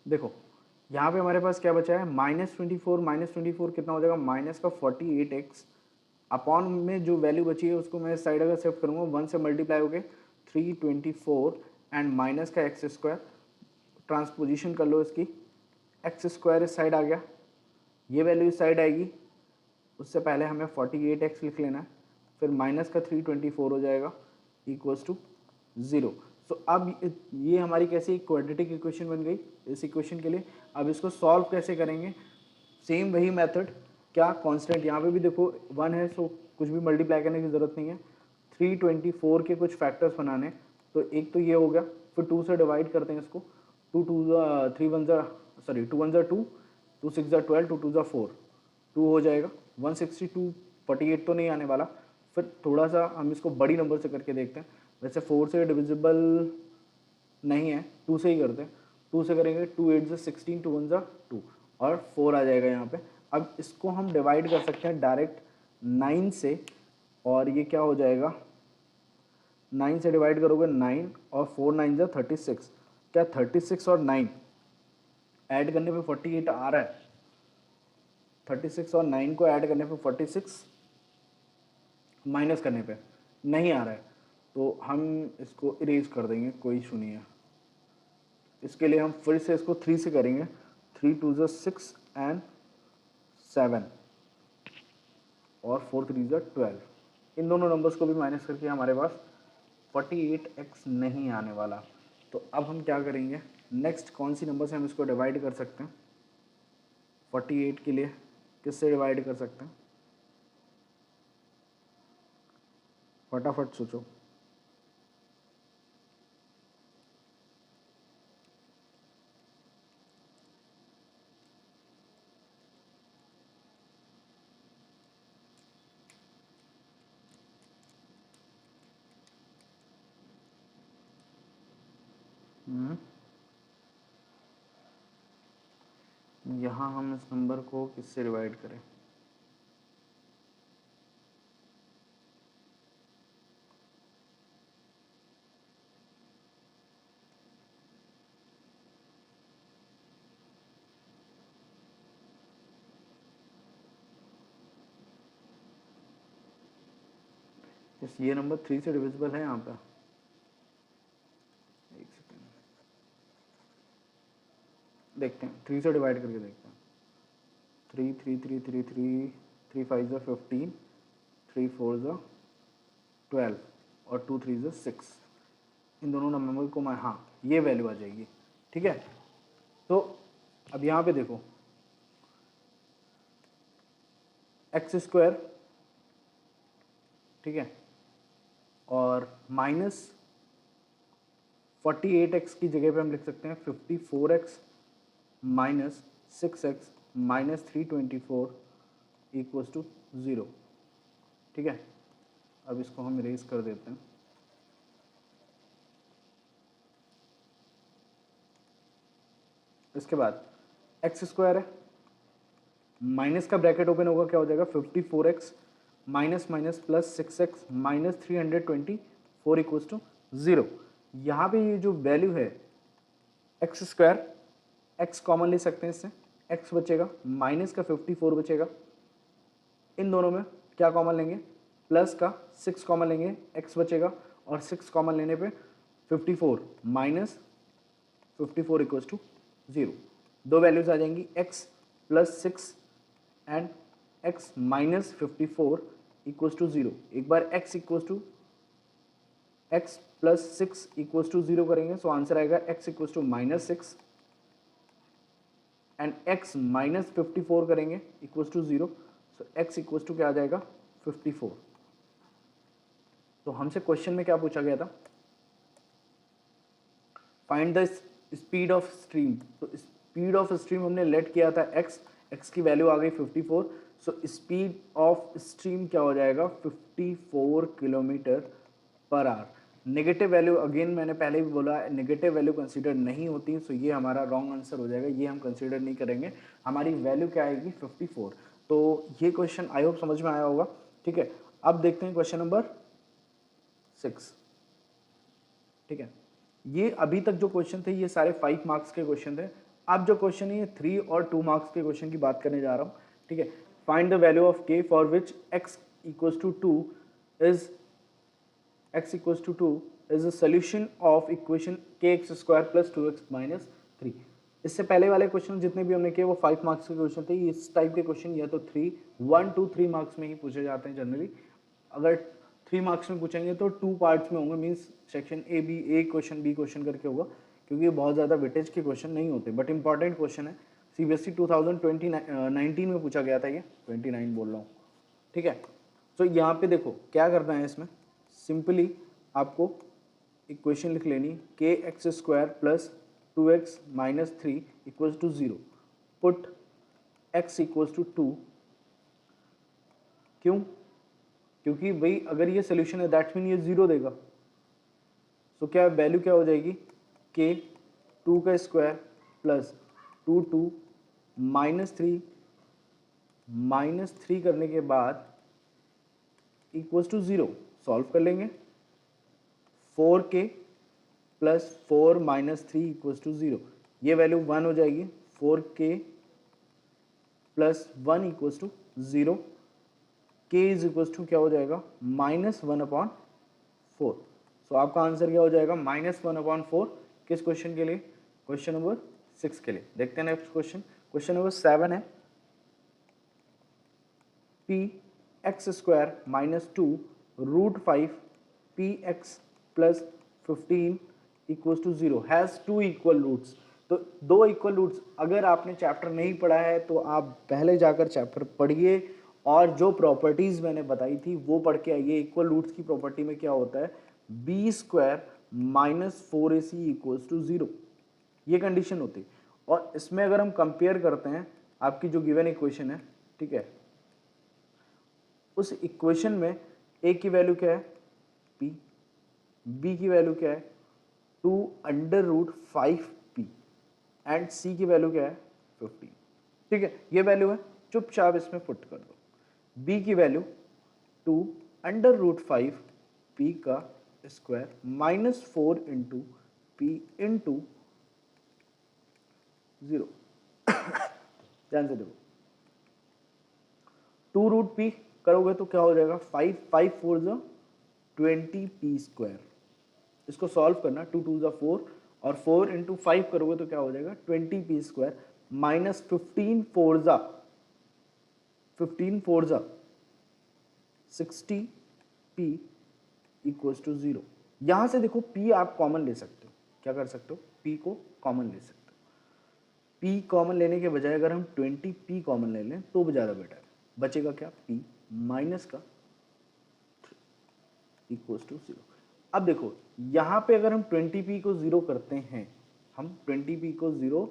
A: देखो यहाँ पे हमारे पास क्या बचा है, -24 कितना हो जाएगा, माइनस का 48x, अपॉन में जो वैल्यू बची है उसको मैं इस साइड अगर शिफ्ट करूँगा 1 से मल्टीप्लाई हो गए 324 एंड माइनस का एक्स स्क्वायर, ट्रांसपोजिशन कर लो इसकी, एक्स स्क्वायर इस साइड आ गया, ये वैल्यू इस साइड आएगी, उससे पहले हमें 48x लिख लेना है, फिर माइनस का 324 हो जाएगा इक्वल्स टू 0। सो अब ये हमारी कैसी क्वाड्रेटिक इक्वेशन बन गई इस इक्वेशन के लिए। अब इसको सॉल्व कैसे करेंगे, सेम वही मेथड, क्या कांस्टेंट यहाँ पे भी देखो 1 है, सो कुछ भी मल्टीप्लाई करने की ज़रूरत नहीं है, 324 के कुछ फैक्टर्स बनाने, तो एक तो ये हो गया, फिर 2 से डिवाइड करते हैं इसको, 2 2 3 1 सॉरी 2 1 2, 2 6 12, 2 2 4, 2 हो जाएगा 162, 48 तो नहीं आने वाला। फिर थोड़ा सा हम इसको बड़ी नंबर से करके देखते हैं, वैसे 4 से डिविजिबल नहीं है, 2 से ही करते हैं, 2 से करेंगे 2 8 16, 2 1 2 और 4 आ जाएगा यहाँ पे। अब इसको हम डिवाइड कर सकते हैं डायरेक्ट 9 से, और ये क्या हो जाएगा, 9 से डिवाइड करोगे 9 और 4 9 36, क्या 36 और 9 ऐड करने पे 48 आ रहा है, 36 और 9 को ऐड करने पे 46, माइनस करने पे नहीं आ रहा है, तो हम इसको इरेज कर देंगे, कोई इशू नहीं है। इसके लिए हम फिर से इसको 3 से करेंगे, 3 2 6 एंड 7 और 4 3 12, इन दोनों नंबर्स को भी माइनस करके हमारे पास 48x नहीं आने वाला। तो अब हम क्या करेंगे, नेक्स्ट कौन सी नंबर से हम इसको डिवाइड कर सकते हैं, 48 के लिए किससे डिवाइड कर सकते हैं, फटाफट सोचो। यहाँ हम इस नंबर को किससे डिवाइड करें, जैसे ये नंबर 3 से डिविजिबल है यहाँ पे, एक सेकेंड देखते हैं, 3 से डिवाइड करके देखते हैं। 3 3 3 3 3 3 5 ज़ा 15, 3 4 ज़ा 12 और 2 3 ज़ा 6। इन दोनों नंबर को मैं, हाँ ये वैल्यू आ जाएगी, ठीक है। तो अब यहाँ पे देखो एक्स स्क्वायर, ठीक है, और माइनस 48x की जगह पे हम लिख सकते हैं 54x minus 6x minus 324 equals to 0, ठीक है। अब इसको हम इरेज कर देते हैं। इसके बाद एक्स स्क्वायर है, माइनस का ब्रैकेट ओपन होगा, क्या हो जाएगा 54x minus minus plus 6x minus 324 equals to 0। यहाँ पे ये जो वैल्यू है एक्स स्क्वायर, एक्स कॉमन ले सकते हैं इससे, एक्स बचेगा माइनस का 54 बचेगा, इन दोनों में क्या कॉमन लेंगे, प्लस का 6 कॉमन लेंगे, एक्स बचेगा, और 6 कॉमन लेने पे 54 माइनस 54 इक्वल्स टू 0। दो वैल्यूज आ जाएंगी, x plus 6 and x minus 54 equals to 0। एक बार x equals to x plus 6 equals to 0 करेंगे, सो आंसर आएगा x equals to minus 6 and x minus 54 करेंगे equals to 0, so x equals to क्या आ जाएगा 54। तो हमसे क्वेश्चन में क्या पूछा गया था, find the speed of stream. तो स्पीड ऑफ स्ट्रीम हमने लेट किया था x की वैल्यू आ गई 54, सो स्पीड ऑफ स्ट्रीम क्या हो जाएगा 54 kilometre per our. Negative value, again मैंने पहले भी बोला नेगेटिव वैल्यू कंसीडर नहीं होती, सो ये हमारा रॉन्ग आंसर हो जाएगा, ये हम कंसीडर नहीं करेंगे। हमारी वैल्यू क्या आएगी 54। तो ये क्वेश्चन आई होप समझ में आया होगा, ठीक है। अब देखते हैं क्वेश्चन नंबर 6, ठीक है। ये अभी तक जो क्वेश्चन थे ये सारे 5 मार्क्स के क्वेश्चन थे। अब जो क्वेश्चन है ये 3 और 2 मार्क्स के क्वेश्चन की बात करने जा रहा हूँ, ठीक है। Find the value of k for which x equals to 2 is a solution of equation kx square plus 2x minus 3। इससे पहले वाले क्वेश्चन जितने भी हमने किए वो 5 मार्क्स के क्वेश्चन थे। इस टाइप के क्वेश्चन या तो 1 to 3 मार्क्स में ही पूछे जाते हैं जनरली। अगर 3 मार्क्स में पूछेंगे तो 2 पार्ट्स में होंगे, means section a question b question करके होगा, क्योंकि ये बहुत ज़्यादा वेटेज के क्वेश्चन नहीं होते, बट इंपॉर्टेंट क्वेश्चन है। CBSE 2019 में पूछा गया था, ये 29 बोल रहा हूँ, ठीक है। तो यहाँ पे देखो क्या करना है, इसमें सिंपली आपको इक्वेशन लिख लेनी, k x square plus 2x minus 3 equals to 0, put x equals to 2। क्यों? क्योंकि भाई अगर ये सोल्यूशन है दैट्स मीन ये 0 देगा, तो क्या वैल्यू क्या हो जाएगी, के 2 का स्क्वायर प्लस 2 माइनस 3 करने के बाद इक्वल्स टू 0। सॉल्व कर लेंगे, 4k plus 4 minus 3 equals to 0, ये वैल्यू 1 हो जाएगी। 4k plus 1 equals to 0, k is equals to क्या हो जाएगा -1/4। सो आपका आंसर क्या हो जाएगा -1/4। किस क्वेश्चन के लिए, क्वेश्चन नंबर 6 के लिए। देखते हैं नेक्स्ट क्वेश्चन। क्वेश्चन नंबर 7 है, p x स्क्वायर minus 2 root 5 p x plus 15 equals to 0 has 2 equal roots. तो 2 इक्वल रूट्स, अगर आपने चैप्टर नहीं पढ़ा है तो आप पहले जाकर चैप्टर पढ़िए और जो प्रॉपर्टीज़ मैंने बताई थी वो पढ़ के आइए। इक्वल रूट्स की प्रॉपर्टी में क्या होता है, b square minus 4ac equals to 0, ये कंडीशन होती है। और इसमें अगर हम कंपेयर करते हैं आपकी जो गिवन इक्वेशन है, ठीक है, उस इक्वेशन में a की वैल्यू क्या है p, b की वैल्यू क्या है 2√5p एंड c की वैल्यू क्या है 15, ठीक है। ये वैल्यू है, चुपचाप इसमें पुट कर दो। b की वैल्यू 2√5p का square minus 4 into p into 0। ध्यान से देखो, 2√p करोगे तो क्या हो जाएगा 5 4 जो 20p²। इसको सॉल्व करना, 2 2 ज़ा 4 और 4 इंटू 5 करोगे तो क्या हो जाएगा 20p² माइनस 15 4 ज़ा 60p इक्वल्स टू 0। यहां से देखो p आप कॉमन ले सकते हो, क्या कर सकते हो, p को कॉमन ले सकते हो। p कॉमन लेने के बजाय अगर हम 20p कॉमन ले लें तो भी ज़्यादा बेटर है। बचेगा क्या, p माइनस का इक्वल्स टू 0। अब देखो यहाँ पे अगर हम 20p को 0 करते हैं, हम 20p को 0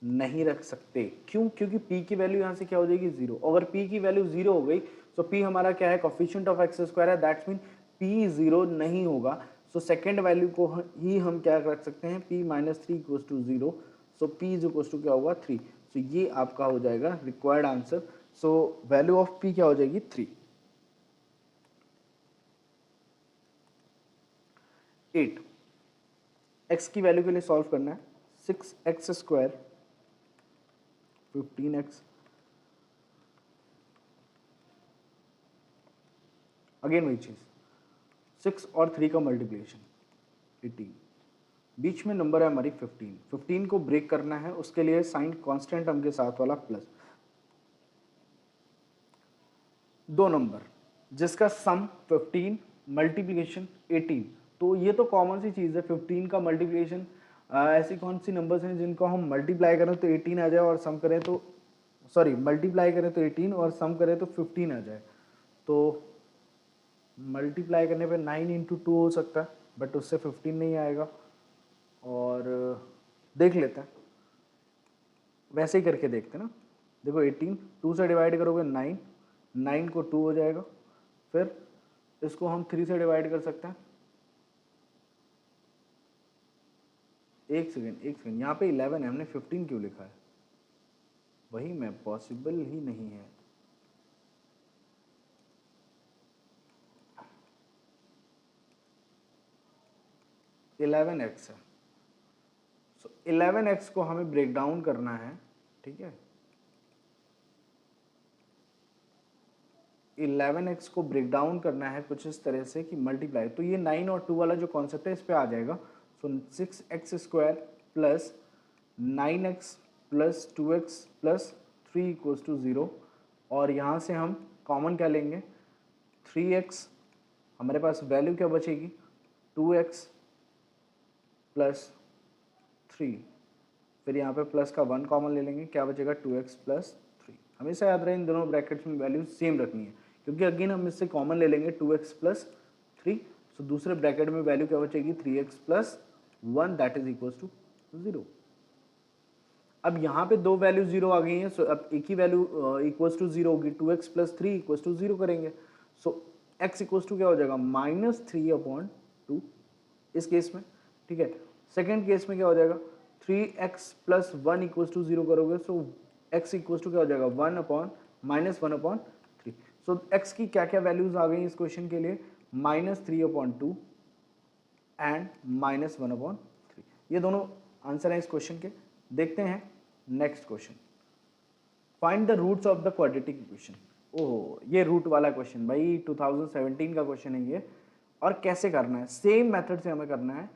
A: नहीं रख सकते। क्यों? क्योंकि p की वैल्यू यहाँ से क्या हो जाएगी 0। अगर p की वैल्यू 0 हो गई तो p हमारा क्या है, कोफिशिएंट ऑफ x² है, दैट्स मीन p 0 नहीं होगा। सो सेकेंड वैल्यू को ही हम क्या रख सकते हैं, p minus 3 equals to 0। So p is equals to क्या होगा 3। सो ये आपका हो जाएगा required answer. So value of p क्या हो जाएगी 3। 8 x की वैल्यू के लिए सॉल्व करना है, 6x² 15x, अगेन वही चीज, 6 और 3 का मल्टीप्लिकेशन 18, बीच में नंबर है हमारी 15। 15 को ब्रेक करना है, उसके लिए साइन कांस्टेंट टर्म के साथ वाला प्लस, दो नंबर जिसका सम 15 मल्टीप्लिकेशन 18। तो ये तो कॉमन सी चीज़ है, 15 का मल्टीप्लिकेशन। ऐसी कौन सी नंबर्स हैं जिनको हम मल्टीप्लाई करें तो 18 आ जाए और सम करें तो, सॉरी मल्टीप्लाई करें तो 18 और सम करें तो 15 आ जाए। तो मल्टीप्लाई करने पे 9 इंटू 2 हो सकता है, बट उससे 15 नहीं आएगा। और देख लेते हैं, वैसे ही करके देखते हैं ना। देखो 18 2 से डिवाइड करोगे 9, 9 को 2 हो जाएगा, फिर इसको हम 3 से डिवाइड कर सकते हैं। एक सेकेंड, यहाँ पे 11 है, हमने 15 क्यों लिखा है, वही मैं, पॉसिबल ही नहीं है। इलेवन एक्स है, सो 11x को हमें ब्रेक डाउन करना है, ठीक है। 11x को ब्रेक डाउन करना है कुछ इस तरह से कि मल्टीप्लाई, तो ये 9 और 2 वाला जो कॉन्सेप्ट है इस पे आ जाएगा। So 6x² plus 9x plus 2x plus 3 equals to 0। और यहाँ से हम कॉमन क्या लेंगे, 3x, हमारे पास वैल्यू क्या बचेगी 2x प्लस 3, फिर यहाँ पे प्लस का 1 कॉमन ले लेंगे, क्या बचेगा 2x प्लस 3। हमेशा याद रहे इन दोनों ब्रैकेट्स में वैल्यू सेम रखनी है, क्योंकि अगेन हम इससे कॉमन ले लेंगे 2x प्लस 3। सो दूसरे ब्रैकेट में वैल्यू क्या बचेगी 3x plus 1 that is equals to 0। अब यहाँ पे दो वैल्यू 0 आ गई हैं, सो अब एक ही वैल्यू इक्वल्स टू 0 होगी, 2x प्लस 3 इक्वल्स टू 0 करेंगे। सो x इक्वल्स टू क्या हो जाएगा -3/2 इस केस में, ठीक है। सेकेंड केस में क्या हो जाएगा 3x प्लस 1 इक्वल्स टू 0 करोगे, सो x इक्वल्स टू क्या हो जाएगा 1/-1/3। सो x की क्या क्या वैल्यूज आ गई इस क्वेश्चन के लिए, -3/2 एंड -1/3। ये दोनों आंसर हैं इस क्वेश्चन के। देखते हैं next question, find the roots of the quadratic equation. Oh, ये रूट वाला क्वेश्चन भाई 2017 का क्वेश्चन है ये। और कैसे करना है, सेम मेथड से हमें करना है,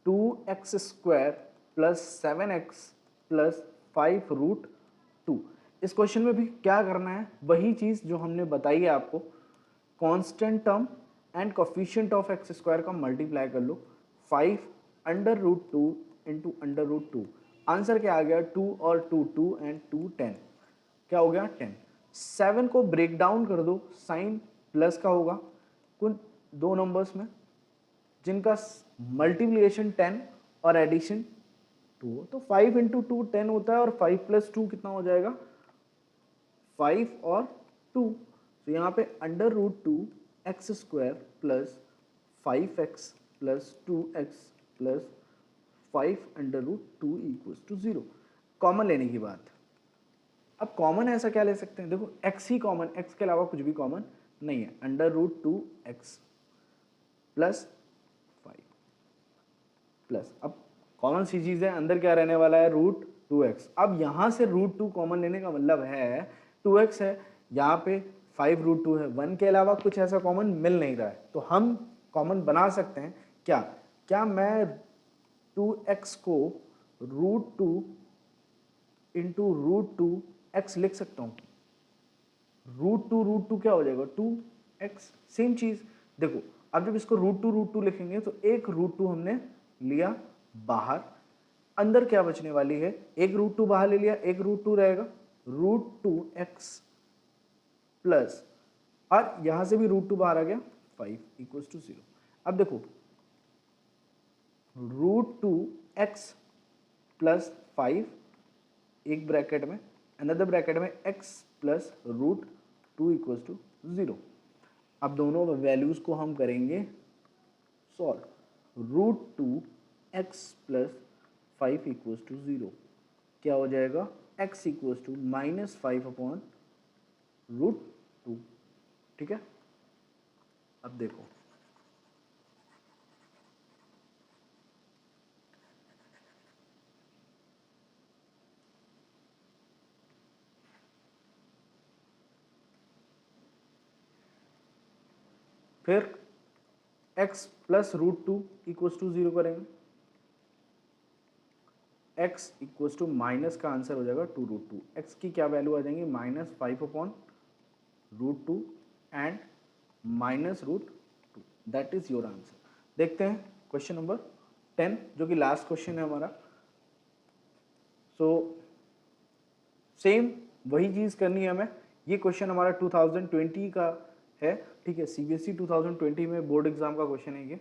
A: 2x² प्लस 7x प्लस 5√2। इस क्वेश्चन में भी क्या करना है, वही चीज जो हमने बताई है आपको, constant term and coefficient of x² का मल्टीप्लाई कर लो, 5√2 इंटू √2। आंसर क्या आ गया, 2 और 2 2 एंड 2 10, क्या हो गया 10। 7 को ब्रेक डाउन कर दो, साइन प्लस का होगा कुल दो नंबर्स में जिनका मल्टीप्लिकेशन 10 और एडिशन 2 हो, तो 5 इंटू 2 10 होता है, और 5 प्लस 2 कितना हो जाएगा 5 और 2। तो यहाँ पे √2x² plus 5x plus 2x plus 5√2 equals to 0। Common लेने की बात, अब कॉमन ऐसा क्या ले सकते हैं, देखो x ही कॉमन, x के अलावा कुछ भी कॉमन नहीं है, √2x प्लस 5 प्लस, अब कॉमन सी चीज है, अंदर क्या रहने वाला है √2x। अब यहां से √2 कॉमन लेने का मतलब है 2x है, यहाँ पे 5√2 है, 1 के अलावा कुछ ऐसा कॉमन मिल नहीं रहा है, तो हम कॉमन बना सकते हैं क्या? क्या मैं 2x को √2 इंटू √2x लिख सकता हूँ? √2 क्या हो जाएगा? 2x। सेम चीज देखो, अब जब इसको √2 लिखेंगे तो एक √2 हमने लिया बाहर, अंदर क्या बचने वाली है? एक √2 बाहर ले लिया, एक √2 रहेगा, √2x प्लस, और यहां से भी √2 बाहर आ गया, 5 इक्वल्स टू 0। अब देखो √2x प्लस 5 एक ब्रैकेट में, अनदर ब्रैकेट में x प्लस √2 इक्वल्स टू 0। अब दोनों वैल्यूज को हम करेंगे solve. √2x plus 5 equals to 0 क्या हो जाएगा? x equals to -5/√2। ठीक है, अब देखो फिर x प्लस √2 इक्वल्स टू 0 करेंगे, x इक्वल्स टू माइनस का आंसर हो जाएगा 2√2। x की क्या वैल्यू आ जाएंगी? -5/√2 and -√2। That is your answer. देखते हैं क्वेश्चन नंबर 10 जो कि लास्ट क्वेश्चन है हमारा। सो सेम वही चीज करनी है हमें। ये क्वेश्चन हमारा 2020 का है, ठीक है, सीबीएसई 2020 में बोर्ड एग्जाम का क्वेश्चन है ये,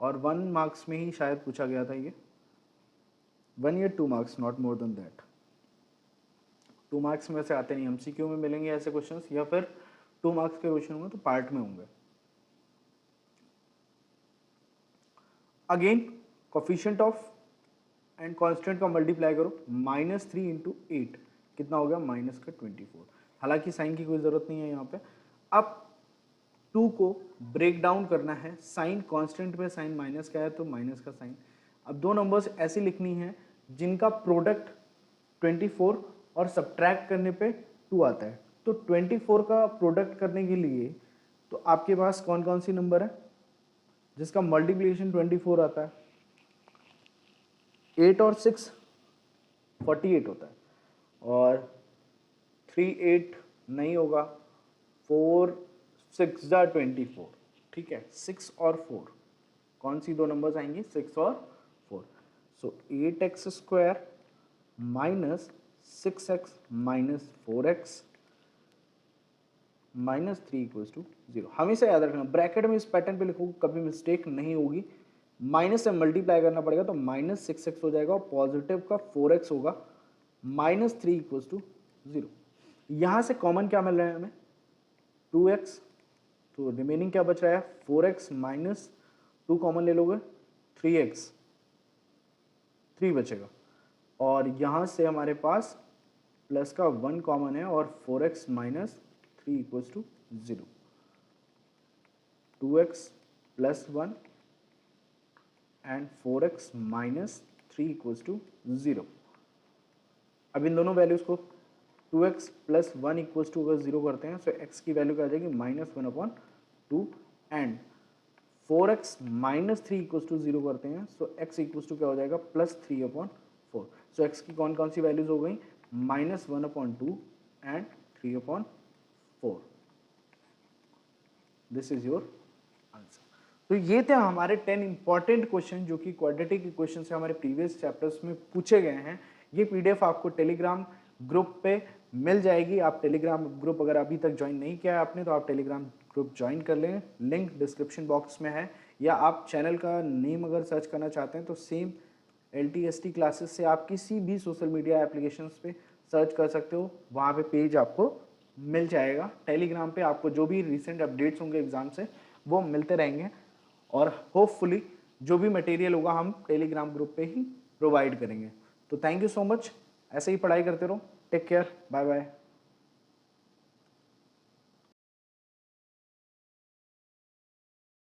A: और 1 मार्क्स में ही शायद पूछा गया था ये, 1 या 2 marks, not more than that. 2 marks में से आते नहीं, एमसीक्यू में मिलेंगे ऐसे क्वेश्चंस, या फिर 2 मार्क्स के क्वेश्चन होंगे तो पार्ट में होंगे। Again coefficient of and constant का मल्टीप्लाई करो, -3 इंटू 8 कितना हो गया? -24। हालांकि साइन की कोई जरूरत नहीं है यहाँ पे। अब 2 को ब्रेक डाउन करना है, साइन कांस्टेंट पे साइन माइनस का है तो माइनस का साइन। अब दो नंबर्स ऐसी लिखनी है जिनका प्रोडक्ट 24 और सब्ट्रैक्ट करने पे 2 आता है। तो 24 का प्रोडक्ट करने के लिए तो आपके पास कौन कौन सी नंबर है जिसका मल्टीप्लिकेशन 24 आता है? 8 और 6 48 होता है, और 3 8 नहीं होगा, 4 6 जा 24। ठीक है, 6 और 4 कौन सी दो नंबर्स आएंगी? 6 और 4। So 8x square minus 6x minus 4x minus 3 equals to 0। हमेशा याद रखना, ब्रैकेट में इस पैटर्न पे लिखोगे कभी मिस्टेक नहीं होगी। माइनस से मल्टीप्लाई करना पड़ेगा तो -6x हो जाएगा, और पॉजिटिव का 4x होगा, -3 इक्वल्स टू 0। यहां से कॉमन क्या मिल रहा है हमें? 2x, तो रिमेनिंग क्या बच रहा है? 4x माइनस 2 कॉमन ले लोगे, 3x, 3 बचेगा, और यहां से हमारे पास प्लस का 1 कॉमन है, और 4x minus 3 equals to 0। 2x plus 1 and 4x minus 3 equals to 0। अब इन दोनों वैल्यूज को 2x प्लस 1 इक्वल्स टू अगर 0 करते हैं तो x की वैल्यू क्या आ जाएगी? -1/2, and 4x minus 3 equals to 0 करते हैं सो x इक्वल्स टू क्या हो जाएगा? +3/4। सो x की कौन कौन सी वैल्यूज हो गई? -1/2 and 3/4। This is your answer. तो ये थे हमारे 10 इंपॉर्टेंट क्वेश्चन जो कि क्वाड्रेटिक इक्वेशन से हमारे प्रीवियस चैप्टर्स में पूछे गए हैं। ये पीडीएफ आपको टेलीग्राम ग्रुप पे मिल जाएगी। आप टेलीग्राम ग्रुप अगर अभी तक ज्वाइन नहीं किया है आपने तो आप टेलीग्राम ग्रुप ज्वाइन कर लें, लिंक डिस्क्रिप्शन बॉक्स में है, या आप चैनल का नेम अगर सर्च करना चाहते हैं तो सेम LTST क्लासेस से आप किसी भी सोशल मीडिया एप्लीकेशंस पे सर्च कर सकते हो, वहाँ पे पेज आपको मिल जाएगा। टेलीग्राम पे आपको जो भी रिसेंट अपडेट्स होंगे एग्जाम से वो मिलते रहेंगे, और होपफुली जो भी मटेरियल होगा हम टेलीग्राम ग्रुप पे ही प्रोवाइड करेंगे। तो थैंक यू सो मच, ऐसे ही पढ़ाई करते रहो, टेक केयर, बाय बाय।